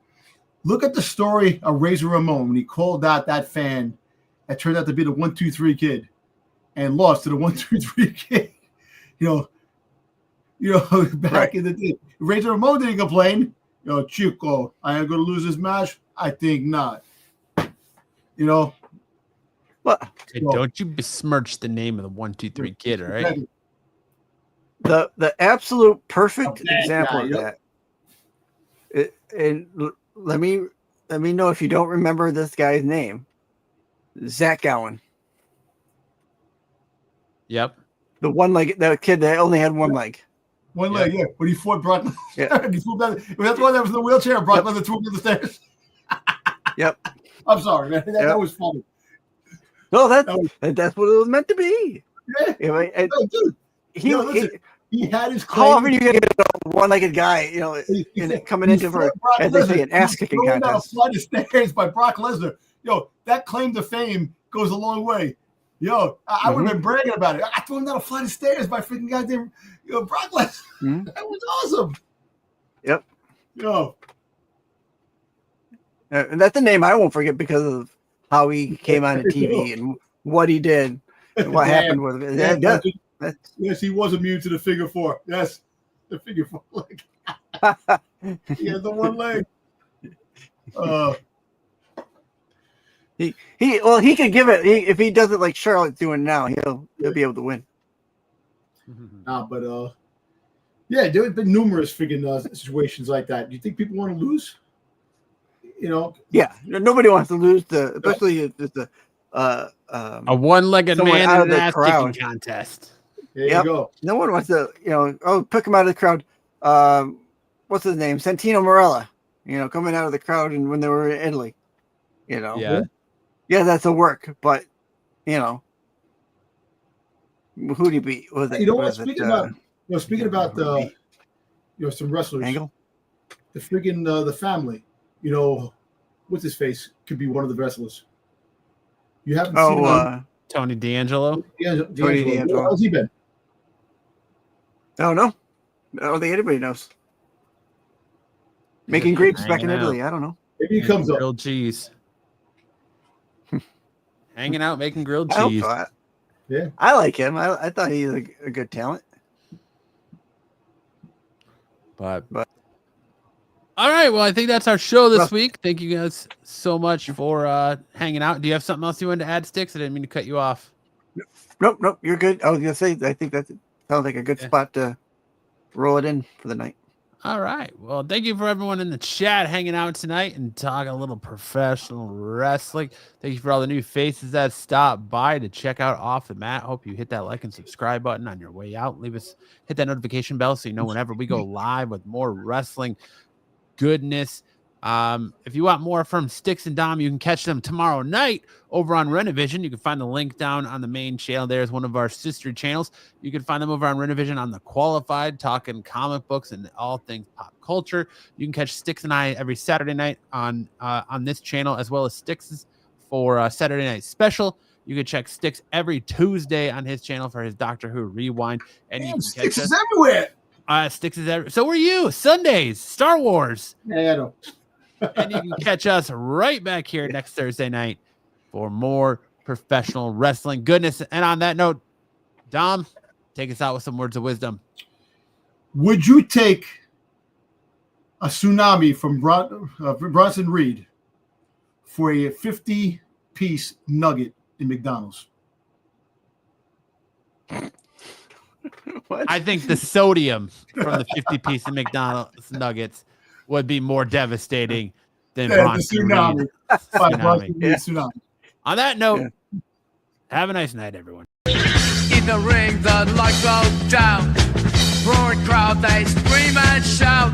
Look at the story of Razor Ramon when he called out that fan that turned out to be the 1-2-3 kid and lost to the 1-2-3 kid. Back in the day, Razor Ramon didn't complain. Chico, I am going to lose this match. I think not. What? Hey, don't you besmirch the name of the 1-2-3 kid, all right? The absolute perfect example of that. And let me know if you don't remember this guy's name. Zach Gowen. Yep. The kid that only had one leg. One leg, yeah. When he fought Brock Lesnar. Yeah. He flew down. That's the one that was in the wheelchair. Brock Lesnar threw him to the stairs. Yep. I'm sorry, man. That was funny. No, that's what it was meant to be. Yeah. Dude. He had his claim. How often you get a one-legged guy, coming into for, as they say, an ass-kicking contest? Down a flight of stairs by Brock Lesnar. That claim to fame goes a long way. I would have been bragging about it. I threw him down a flight of stairs by freaking goddamn Brock Lesnar. Mm-hmm. That was awesome. Yep. And that's a name I won't forget because of how he came on TV and what he did and what happened with it. Yes, he was immune to the figure four. Yes, the figure four leg. He had the one leg. He could give it if he does it like Charlotte's doing now. He'll be able to win. But there have been numerous freaking situations like that. Do you think people want to lose? Yeah, nobody wants to lose, especially a one-legged man in an ass-kicking contest. There you go. No one wants to, pick him out of the crowd. what's his name? Santino Marella, coming out of the crowd and when they were in Italy, Yeah. Yeah, that's a work, but, who'd he beat? Was it? You know what? was Speaking it, about who'd he beat? some wrestlers, Angle? the freaking the family, what's his face could be one of the wrestlers. You haven't seen him. Tony D'Angelo. Tony D'Angelo. How's he been? Oh no, I don't think anybody knows. Making grapes back in Hanging Italy. I don't know. Maybe he comes up. Grilled cheese. Hanging out making grilled I hope cheese. so. Yeah. I like him. I thought he was a good talent. But all right, well, I think that's our show this week. Thank you guys so much for hanging out. Do you have something else you wanted to add, Styx? I didn't mean to cut you off. Nope. You're good. I was gonna say I think that sounds like a good spot to roll it in for the night. All right. Well, thank you for everyone in the chat hanging out tonight and talking a little professional wrestling. Thank you for all the new faces that stopped by to check out Off the Mat. Hope you hit that like and subscribe button on your way out. Hit that notification bell so you know whenever we go live with more wrestling goodness. If you want more from Styx and Dom, you can catch them tomorrow night over on Renovision. You can find the link down on the main channel. There's one of our sister channels. You can find them over on Renovision on The Qualified, talking comic books and all things pop culture. You can catch Styx and I every Saturday night on this channel, as well as Styx's for Saturday Night Special. You can check Styx every Tuesday on his channel for his Doctor Who Rewind. And you can Styx catch is us. everywhere. Styx is everywhere. So are you. Sundays, Star Wars. Yeah, I know. And you can catch us right back here next Thursday night for more professional wrestling goodness. And on that note, Dom, take us out with some words of wisdom. Would you take a tsunami from Bronson Reed for a 50-piece nugget in McDonald's? What? I think the sodium from the 50-piece of McDonald's nuggets would be more devastating than Bronson tsunami. Reed. Bronson Reed Yeah. tsunami. On that note, have a nice night, everyone. In the ring, the lights go down. Roaring crowd, they scream and shout.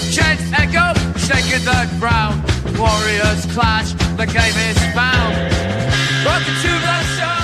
Chants echo, shaking the ground. Warriors clash, the game is found. Welcome to the show.